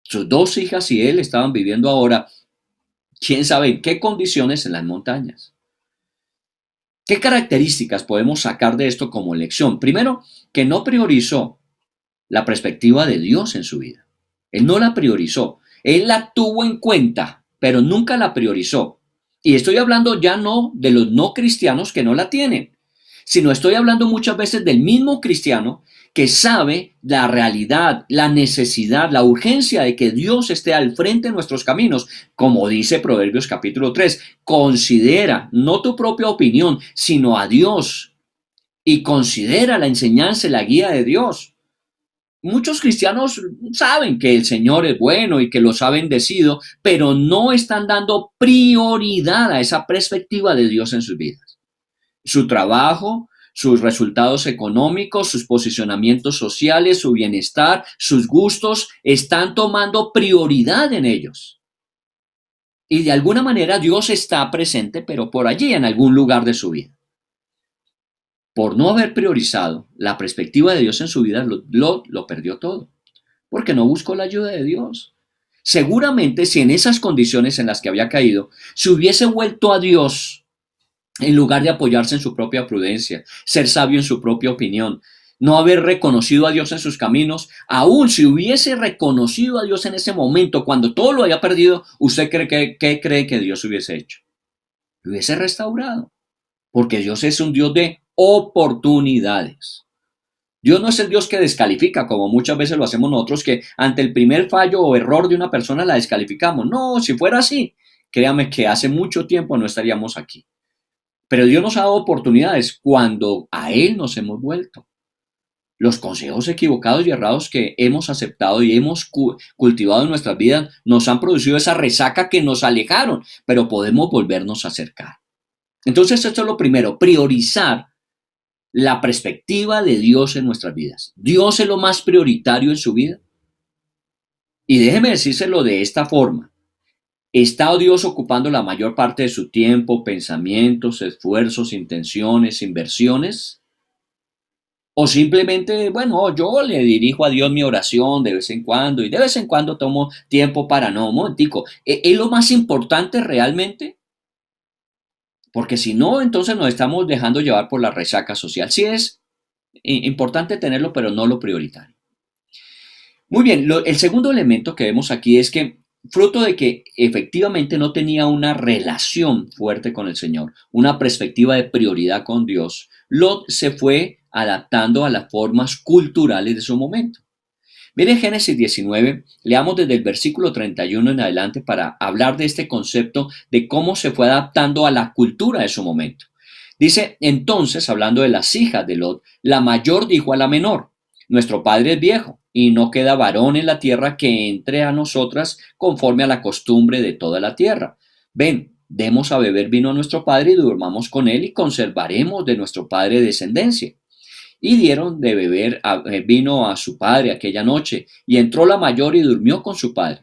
Sus dos hijas y él estaban viviendo ahora, quién sabe en qué condiciones en las montañas. ¿Qué características podemos sacar de esto como lección? Primero, que no priorizó la perspectiva de Dios en su vida. Él no la priorizó. Él la tuvo en cuenta, pero nunca la priorizó. Y estoy hablando ya no de los no cristianos que no la tienen, sino estoy hablando muchas veces del mismo cristiano que sabe la realidad, la necesidad, la urgencia de que Dios esté al frente de nuestros caminos. Como dice Proverbios capítulo 3, considera no tu propia opinión, sino a Dios, y considera la enseñanza y la guía de Dios. Muchos cristianos saben que el Señor es bueno y que los ha bendecido, pero no están dando prioridad a esa perspectiva de Dios en sus vidas. Su trabajo, sus resultados económicos, sus posicionamientos sociales, su bienestar, sus gustos, están tomando prioridad en ellos. Y de alguna manera Dios está presente, pero por allí, en algún lugar de su vida. Por no haber priorizado la perspectiva de Dios en su vida, lo perdió todo, porque no buscó la ayuda de Dios. Seguramente si en esas condiciones en las que había caído, se hubiese vuelto a Dios, en lugar de apoyarse en su propia prudencia, ser sabio en su propia opinión, no haber reconocido a Dios en sus caminos, aún si hubiese reconocido a Dios en ese momento, cuando todo lo había perdido, ¿usted qué cree que Dios hubiese hecho? Lo hubiese restaurado, porque Dios es un Dios de oportunidades. Dios no es el Dios que descalifica, como muchas veces lo hacemos nosotros, que ante el primer fallo o error de una persona la descalificamos. No, si fuera así, créame que hace mucho tiempo no estaríamos aquí. Pero Dios nos ha dado oportunidades cuando a Él nos hemos vuelto. Los consejos equivocados y errados que hemos aceptado y hemos cultivado en nuestras vidas nos han producido esa resaca que nos alejaron, pero podemos volvernos a acercar. Entonces, esto es lo primero, priorizar la perspectiva de Dios en nuestras vidas. Dios es lo más prioritario en su vida. Y déjeme decírselo de esta forma. ¿Está Dios ocupando la mayor parte de su tiempo, pensamientos, esfuerzos, intenciones, inversiones? O simplemente, bueno, yo le dirijo a Dios mi oración de vez en cuando y de vez en cuando tomo tiempo para no, un momentico. ¿Es lo más importante realmente? Porque si no, entonces nos estamos dejando llevar por la resaca social. Sí es importante tenerlo, pero no lo prioritario. Muy bien, el segundo elemento que vemos aquí es que fruto de que efectivamente no tenía una relación fuerte con el Señor, una perspectiva de prioridad con Dios, Lot se fue adaptando a las formas culturales de su momento. Mire Génesis 19, leamos desde el versículo 31 en adelante para hablar de este concepto de cómo se fue adaptando a la cultura de su momento. Dice, entonces, hablando de las hijas de Lot, la mayor dijo a la menor, nuestro padre es viejo y no queda varón en la tierra que entre a nosotras conforme a la costumbre de toda la tierra. Ven, demos a beber vino a nuestro padre y durmamos con él y conservaremos de nuestro padre descendencia. Y dieron de beber vino a su padre aquella noche, y entró la mayor y durmió con su padre.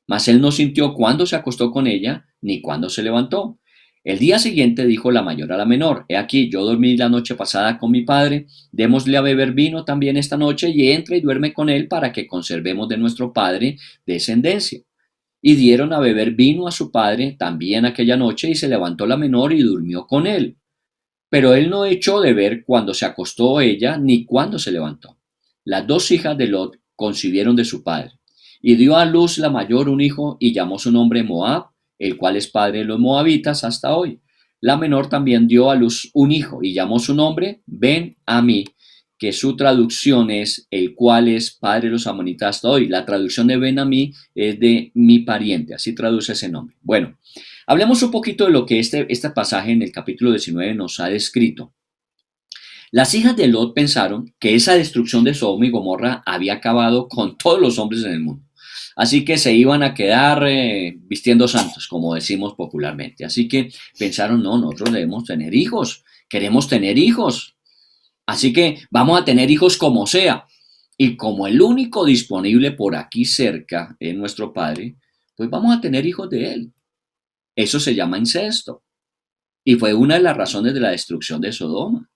Mas él no sintió cuándo se acostó con ella, ni cuándo se levantó. El día siguiente dijo la mayor a la menor: he aquí, yo dormí la noche pasada con mi padre, démosle a beber vino también esta noche, y entra y duerme con él para que conservemos de nuestro padre descendencia. Y dieron a beber vino a su padre también aquella noche, y se levantó la menor y durmió con él. Pero él no echó de ver cuando se acostó ella, ni cuando se levantó. Las dos hijas de Lot concibieron de su padre, y dio a luz la mayor un hijo, y llamó su nombre Moab, el cual es padre de los moabitas hasta hoy. La menor también dio a luz un hijo, y llamó su nombre Ben-Amí, que su traducción es el cual es padre de los amonitas hasta hoy. La traducción de Ben-Amí es de mi pariente, así traduce ese nombre. Bueno, hablemos un poquito de lo que este pasaje en el capítulo 19 nos ha descrito. Las hijas de Lot pensaron que esa destrucción de Sodoma y Gomorra había acabado con todos los hombres en el mundo. Así que se iban a quedar vistiendo santos, como decimos popularmente. Así que pensaron: no, nosotros debemos tener hijos, queremos tener hijos. Así que vamos a tener hijos como sea. Y como el único disponible por aquí cerca es nuestro padre, pues vamos a tener hijos de él. Eso se llama incesto. Y fue una de las razones de la destrucción de Sodoma.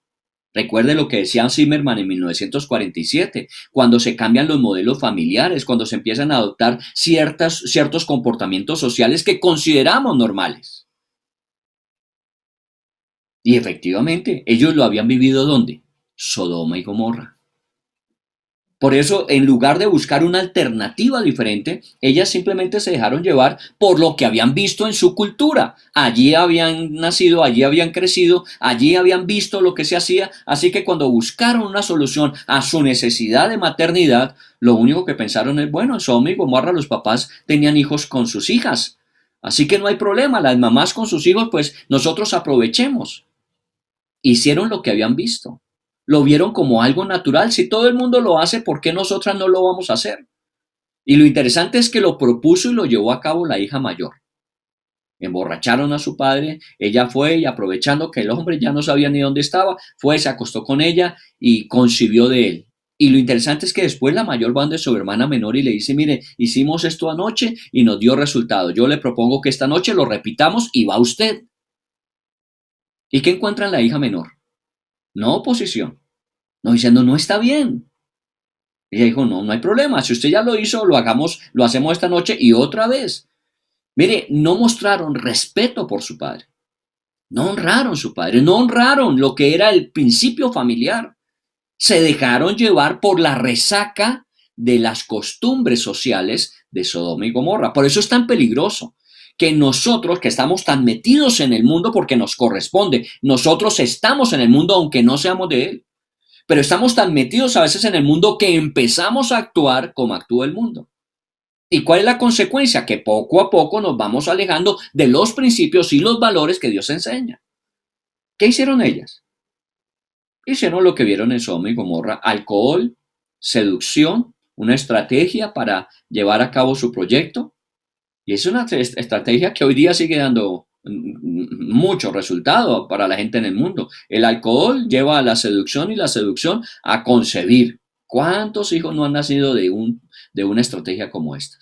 Recuerde lo que decía Zimmerman en 1947, cuando se cambian los modelos familiares, cuando se empiezan a adoptar ciertos comportamientos sociales que consideramos normales. Y efectivamente, ellos lo habían vivido ¿dónde? Sodoma y Gomorra. Por eso, en lugar de buscar una alternativa diferente, ellas simplemente se dejaron llevar por lo que habían visto en su cultura. Allí habían nacido, allí habían crecido, allí habían visto lo que se hacía. Así que cuando buscaron una solución a su necesidad de maternidad, lo único que pensaron es: bueno, en Sodoma y Gomorra los papás tenían hijos con sus hijas. Así que no hay problema, las mamás con sus hijos, pues nosotros aprovechemos. Hicieron lo que habían visto. Lo vieron como algo natural. Si todo el mundo lo hace, ¿por qué nosotras no lo vamos a hacer? Y lo interesante es que lo propuso y lo llevó a cabo la hija mayor. Emborracharon a su padre, ella fue y aprovechando que el hombre ya no sabía ni dónde estaba, fue, se acostó con ella y concibió de él. Y lo interesante es que después la mayor va de su hermana menor y le dice: mire, hicimos esto anoche y nos dio resultado. Yo le propongo que esta noche lo repitamos y va usted. ¿Y qué encuentra en la hija menor? No oposición, no diciendo: no está bien. Ella dijo: no, no hay problema, si usted ya lo hizo, lo hacemos esta noche y otra vez. Mire, no mostraron respeto por su padre, no honraron su padre, no honraron lo que era el principio familiar. Se dejaron llevar por la resaca de las costumbres sociales de Sodoma y Gomorra. Por eso es tan peligroso que nosotros, que estamos tan metidos en el mundo porque nos corresponde, nosotros estamos en el mundo aunque no seamos de él, pero estamos tan metidos a veces en el mundo que empezamos a actuar como actúa el mundo. ¿Y cuál es la consecuencia? Que poco a poco nos vamos alejando de los principios y los valores que Dios enseña. ¿Qué hicieron ellas? Hicieron lo que vieron en Sodoma y Gomorra: alcohol, seducción, una estrategia para llevar a cabo su proyecto. Y es una estrategia que hoy día sigue dando mucho resultado para la gente en el mundo. El alcohol lleva a la seducción y la seducción a concebir. ¿Cuántos hijos no han nacido de una estrategia como esta?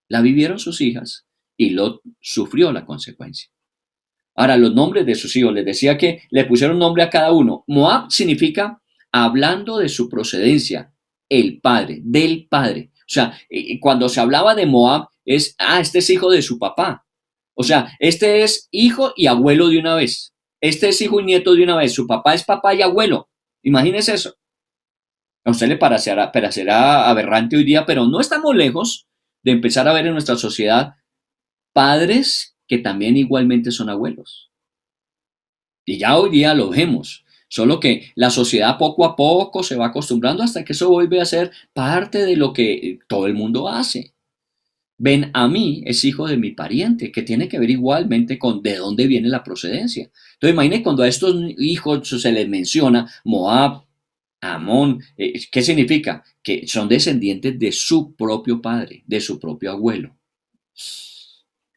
La vivieron sus hijas y Lot sufrió la consecuencia. Ahora, los nombres de sus hijos, les decía que le pusieron nombre a cada uno. Moab significa hablando de su procedencia, el padre, del padre. O sea, cuando se hablaba de Moab es: este es hijo de su papá. O sea, este es hijo y abuelo de una vez. Este es hijo y nieto de una vez. Su papá es papá y abuelo. Imagínese eso. A usted le parecerá aberrante hoy día, pero no estamos lejos de empezar a ver en nuestra sociedad padres que también igualmente son abuelos. Y ya hoy día lo vemos. Solo que la sociedad poco a poco se va acostumbrando hasta que eso vuelve a ser parte de lo que todo el mundo hace. Ben-Amí es hijo de mi pariente, que tiene que ver igualmente con de dónde viene la procedencia. Entonces imagine cuando a estos hijos se les menciona Moab, Amón, ¿qué significa? Que son descendientes de su propio padre, de su propio abuelo.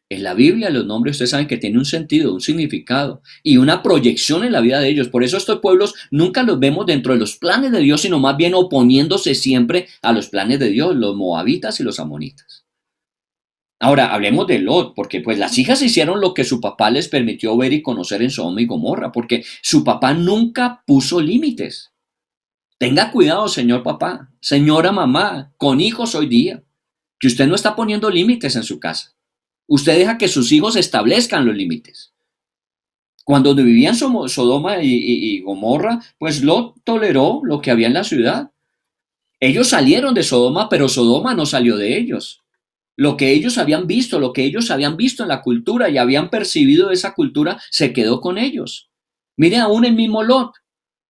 En la Biblia los nombres, ustedes saben que tienen un sentido, un significado y una proyección en la vida de ellos. Por eso estos pueblos nunca los vemos dentro de los planes de Dios, sino más bien oponiéndose siempre a los planes de Dios, los moabitas y los amonitas. Ahora, hablemos de Lot, porque pues las hijas hicieron lo que su papá les permitió ver y conocer en Sodoma y Gomorra, porque su papá nunca puso límites. Tenga cuidado, señor papá, señora mamá, con hijos hoy día, que usted no está poniendo límites en su casa. Usted deja que sus hijos establezcan los límites. Cuando vivían Sodoma y Gomorra, pues Lot toleró lo que había en la ciudad. Ellos salieron de Sodoma, pero Sodoma no salió de ellos. Lo que ellos habían visto, lo que ellos habían visto en la cultura y habían percibido de esa cultura, se quedó con ellos. Mire aún el mismo Lot.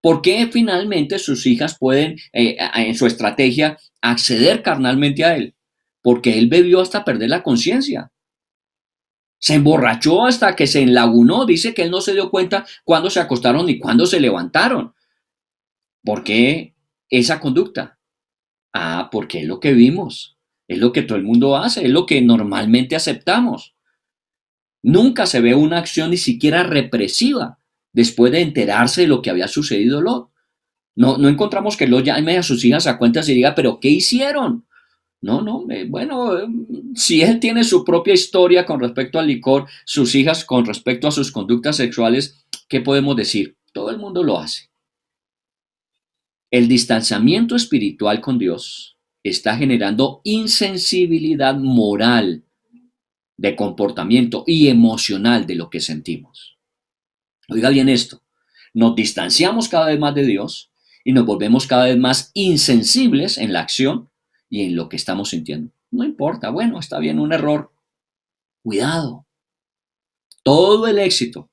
¿Por qué finalmente sus hijas pueden, en su estrategia, acceder carnalmente a él? Porque él bebió hasta perder la conciencia. Se emborrachó hasta que se enlagunó. Dice que él no se dio cuenta cuándo se acostaron ni cuándo se levantaron. ¿Por qué esa conducta? Ah, porque es lo que vimos. Es lo que todo el mundo hace. Es lo que normalmente aceptamos. Nunca se ve una acción ni siquiera represiva después de enterarse de lo que había sucedido Lot. No encontramos que Lot llame a sus hijas a cuentas y diga, pero ¿qué hicieron? Bueno, si él tiene su propia historia con respecto al licor, sus hijas con respecto a sus conductas sexuales, ¿qué podemos decir? Todo el mundo lo hace. El distanciamiento espiritual con Dios está generando insensibilidad moral, de comportamiento y emocional de lo que sentimos. Oiga bien esto, nos distanciamos cada vez más de Dios y nos volvemos cada vez más insensibles en la acción y en lo que estamos sintiendo. No importa, bueno, está bien, un error. Cuidado. Todo el éxito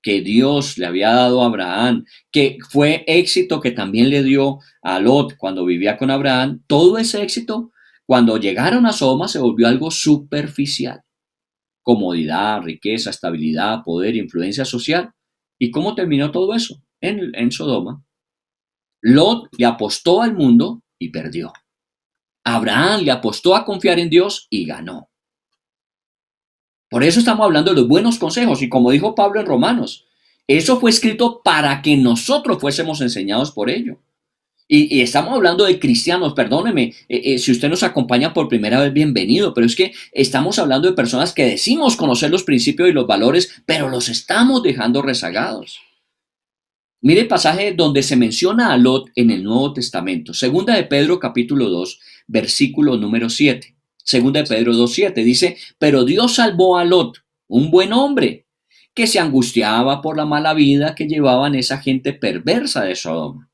que Dios le había dado a Abraham, que fue éxito que también le dio a Lot cuando vivía con Abraham, todo ese éxito, cuando llegaron a Sodoma, se volvió algo superficial. Comodidad, riqueza, estabilidad, poder, influencia social. ¿Y cómo terminó todo eso? En Sodoma. Lot le apostó al mundo y perdió. Abraham le apostó a confiar en Dios y ganó. Por eso estamos hablando de los buenos consejos y como dijo Pablo en Romanos, eso fue escrito para que nosotros fuésemos enseñados por ello. Y estamos hablando de cristianos, perdóneme, si usted nos acompaña por primera vez, bienvenido, pero es que estamos hablando de personas que decimos conocer los principios y los valores, pero los estamos dejando rezagados. Mire el pasaje donde se menciona a Lot en el Nuevo Testamento, Segunda de Pedro capítulo 2, versículo número 7. Segunda de Pedro 2:7 dice, pero Dios salvó a Lot, un buen hombre, que se angustiaba por la mala vida que llevaban esa gente perversa de Sodoma.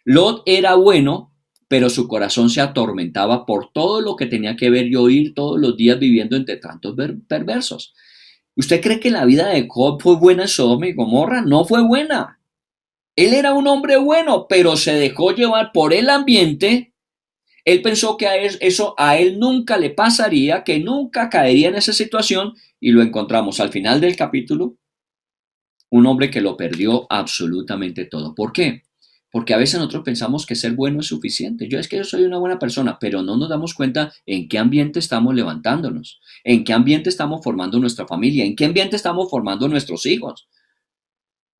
Lot era bueno, pero su corazón se atormentaba por todo lo que tenía que ver y oír todos los días viviendo entre tantos perversos. ¿Usted cree que la vida de Job fue buena en Sodoma y Gomorra? No fue buena. Él era un hombre bueno, pero se dejó llevar por el ambiente. Él pensó que eso a él nunca le pasaría, que nunca caería en esa situación y lo encontramos al final del capítulo, un hombre que lo perdió absolutamente todo. ¿Por qué? Porque a veces nosotros pensamos que ser bueno es suficiente. Yo soy una buena persona, pero no nos damos cuenta en qué ambiente estamos levantándonos, en qué ambiente estamos formando nuestra familia, en qué ambiente estamos formando nuestros hijos.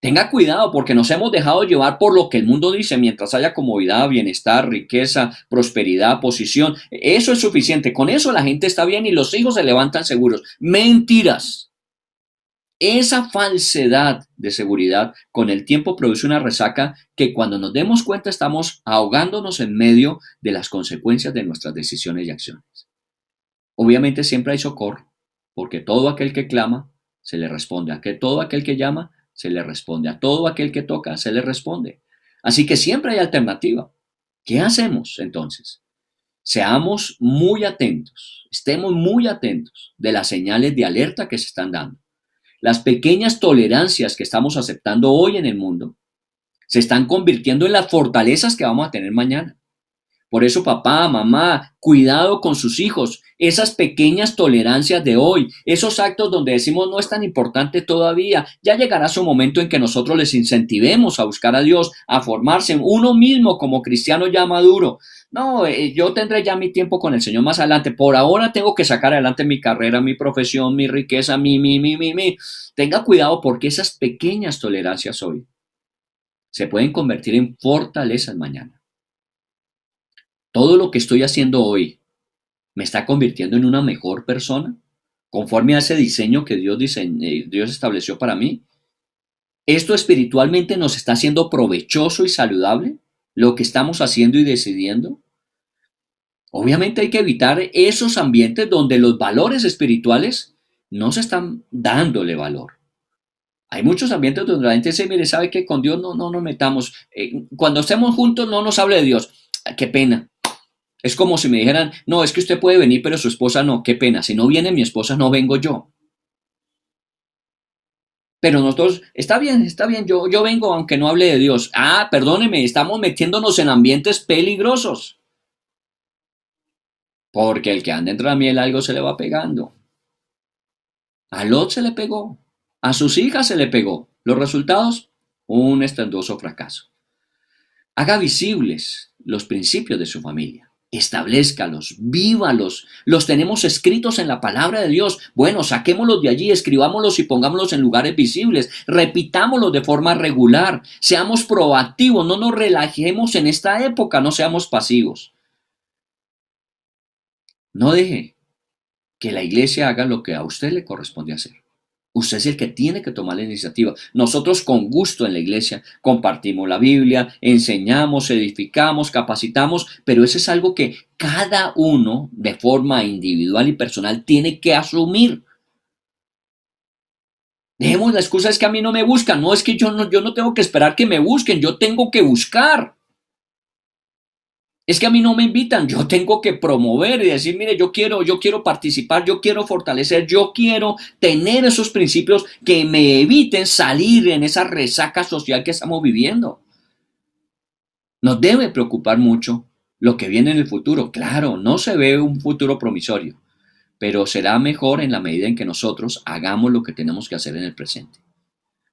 Tenga cuidado porque nos hemos dejado llevar por lo que el mundo dice, mientras haya comodidad, bienestar, riqueza, prosperidad, posición. Eso es suficiente. Con eso la gente está bien y los hijos se levantan seguros. Mentiras. Esa falsedad de seguridad con el tiempo produce una resaca que cuando nos demos cuenta estamos ahogándonos en medio de las consecuencias de nuestras decisiones y acciones. Obviamente siempre hay socorro, porque todo aquel que clama se le responde, a que todo aquel que llama se le responde, a todo aquel que toca se le responde. Así que siempre hay alternativa. ¿Qué hacemos entonces? Seamos muy atentos, estemos muy atentos de las señales de alerta que se están dando. Las pequeñas tolerancias que estamos aceptando hoy en el mundo se están convirtiendo en las fortalezas que vamos a tener mañana. Por eso, papá, mamá, cuidado con sus hijos. Esas pequeñas tolerancias de hoy, esos actos donde decimos no es tan importante todavía, ya llegará su momento en que nosotros les incentivemos a buscar a Dios, a formarse en uno mismo como cristiano ya maduro. No, yo tendré ya mi tiempo con el Señor más adelante. Por ahora tengo que sacar adelante mi carrera, mi profesión, mi riqueza, mi. Tenga cuidado porque esas pequeñas tolerancias hoy se pueden convertir en fortalezas mañana. Todo lo que estoy haciendo hoy ¿Me está convirtiendo en una mejor persona? Conforme a ese diseño que Dios estableció para mí. ¿Esto espiritualmente nos está haciendo provechoso y saludable? ¿Lo que estamos haciendo y decidiendo? Obviamente hay que evitar esos ambientes donde los valores espirituales no se están dándole valor. Hay muchos ambientes donde la gente dice, mire, sabe que con Dios no nos metamos. Cuando estemos juntos no nos hable de Dios. Qué pena. Es como si me dijeran, no, es que usted puede venir, pero su esposa no. Qué pena. Si no viene mi esposa, no vengo yo. Pero nosotros, está bien, yo vengo aunque no hable de Dios. Ah, perdóneme, estamos metiéndonos en ambientes peligrosos. Porque el que anda entre la miel algo se le va pegando. A Lot se le pegó. A sus hijas se le pegó. Los resultados, un estruendoso fracaso. Haga visibles los principios de su familia. Establezcalos, vívalos. Los tenemos escritos en la palabra de Dios. Bueno, saquémoslos de allí, escribámoslos y pongámoslos en lugares visibles. Repitámoslos de forma regular. Seamos proactivos, no nos relajemos en esta época, no seamos pasivos. No deje que la iglesia haga lo que a usted le corresponde hacer. Usted es el que tiene que tomar la iniciativa. Nosotros con gusto en la iglesia compartimos la Biblia, enseñamos, edificamos, capacitamos, pero eso es algo que cada uno de forma individual y personal tiene que asumir. Dejemos la excusa, es que a mí no me buscan. No, es que yo no tengo que esperar que me busquen, yo tengo que buscar. Es que a mí no me invitan, yo tengo que promover y decir, mire, yo quiero participar, yo quiero fortalecer, yo quiero tener esos principios que me eviten salir en esa resaca social que estamos viviendo. Nos debe preocupar mucho lo que viene en el futuro. Claro, no se ve un futuro promisorio, pero será mejor en la medida en que nosotros hagamos lo que tenemos que hacer en el presente.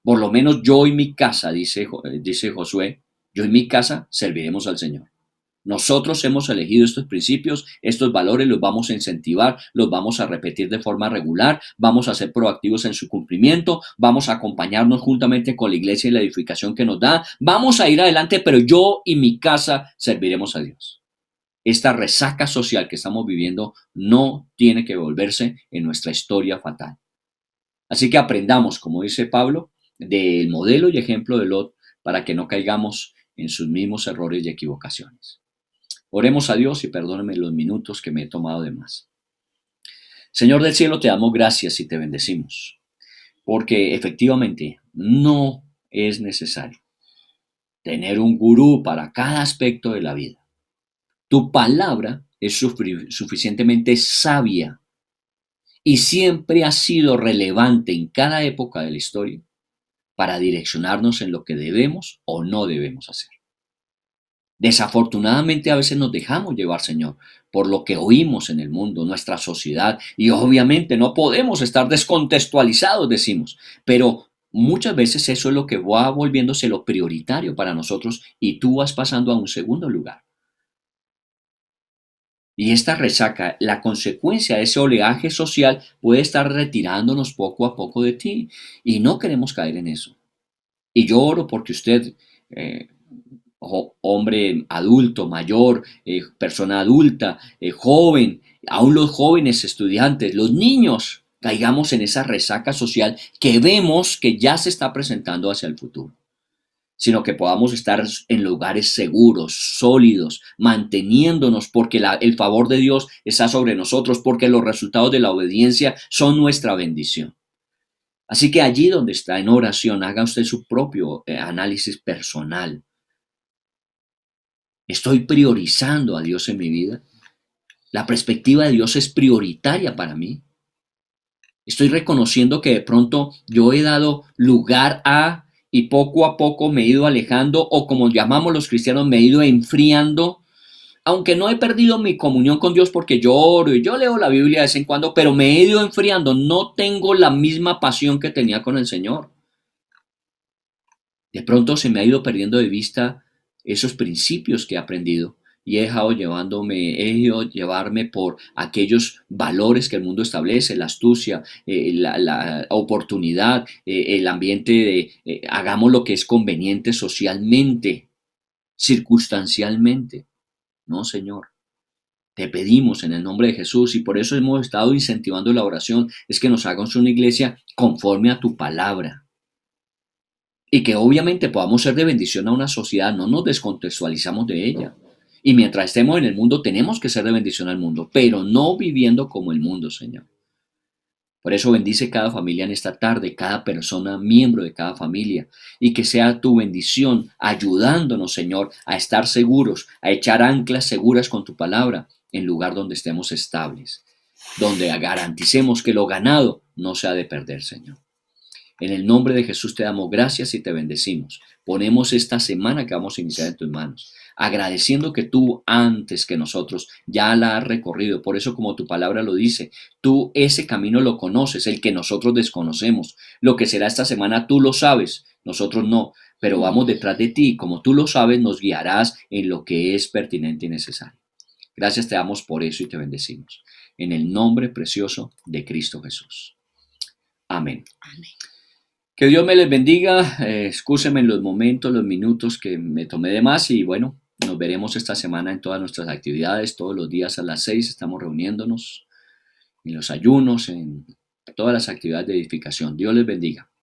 Por lo menos yo y mi casa, dice Josué, yo y mi casa serviremos al Señor. Nosotros hemos elegido estos principios, estos valores, los vamos a incentivar, los vamos a repetir de forma regular, vamos a ser proactivos en su cumplimiento, vamos a acompañarnos juntamente con la iglesia y la edificación que nos da, vamos a ir adelante, pero yo y mi casa serviremos a Dios. Esta resaca social que estamos viviendo no tiene que volverse en nuestra historia fatal. Así que aprendamos, como dice Pablo, del modelo y ejemplo de Lot para que no caigamos en sus mismos errores y equivocaciones. Oremos a Dios y perdóname los minutos que me he tomado de más. Señor del cielo, te damos gracias y te bendecimos, porque efectivamente no es necesario tener un gurú para cada aspecto de la vida. Tu palabra es suficientemente sabia y siempre ha sido relevante en cada época de la historia para direccionarnos en lo que debemos o no debemos hacer. Desafortunadamente a veces nos dejamos llevar, Señor, por lo que oímos en el mundo, nuestra sociedad, y obviamente no podemos estar descontextualizados, decimos, pero muchas veces eso es lo que va volviéndose lo prioritario para nosotros y tú vas pasando a un segundo lugar. Y esta resaca, la consecuencia de ese oleaje social puede estar retirándonos poco a poco de ti y no queremos caer en eso. Y yo oro porque usted, hombre adulto, mayor, persona adulta, joven, aún los jóvenes estudiantes, los niños, caigamos en esa resaca social que vemos que ya se está presentando hacia el futuro, sino que podamos estar en lugares seguros, sólidos, manteniéndonos porque el favor de Dios está sobre nosotros, porque los resultados de la obediencia son nuestra bendición. Así que allí donde está en oración, haga usted su propio análisis personal. ¿Estoy priorizando a Dios en mi vida? ¿La perspectiva de Dios es prioritaria para mí? ¿Estoy reconociendo que de pronto yo he dado lugar a y poco a poco me he ido alejando o como llamamos los cristianos me he ido enfriando? Aunque no he perdido mi comunión con Dios porque yo oro y yo leo la Biblia de vez en cuando, pero me he ido enfriando, no tengo la misma pasión que tenía con el Señor. De pronto se me ha ido perdiendo de vista esos principios que he aprendido y he dejado llevarme por aquellos valores que el mundo establece, la astucia, la oportunidad, el ambiente de hagamos lo que es conveniente socialmente, circunstancialmente. No, Señor. Te pedimos en el nombre de Jesús, y por eso hemos estado incentivando la oración, es que nos hagas una iglesia conforme a tu palabra. Y que obviamente podamos ser de bendición a una sociedad, no nos descontextualizamos de ella. Y mientras estemos en el mundo tenemos que ser de bendición al mundo, pero no viviendo como el mundo, Señor. Por eso bendice cada familia en esta tarde, cada persona, miembro de cada familia, y que sea tu bendición ayudándonos, Señor, a estar seguros, a echar anclas seguras con tu palabra en lugar donde estemos estables, donde garanticemos que lo ganado no se ha de perder, Señor. En el nombre de Jesús te damos gracias y te bendecimos. Ponemos esta semana que vamos a iniciar en tus manos, agradeciendo que tú antes que nosotros ya la has recorrido. Por eso, como tu palabra lo dice, tú ese camino lo conoces, el que nosotros desconocemos. Lo que será esta semana tú lo sabes, nosotros no, pero vamos detrás de ti. Como tú lo sabes, nos guiarás en lo que es pertinente y necesario. Gracias te damos por eso y te bendecimos. En el nombre precioso de Cristo Jesús. Amén. Amén. Que Dios me les bendiga, excúsenme en los momentos, los minutos que me tomé de más, y bueno, nos veremos esta semana en todas nuestras actividades, todos los días a las 6 estamos reuniéndonos, en los ayunos, en todas las actividades de edificación. Dios les bendiga.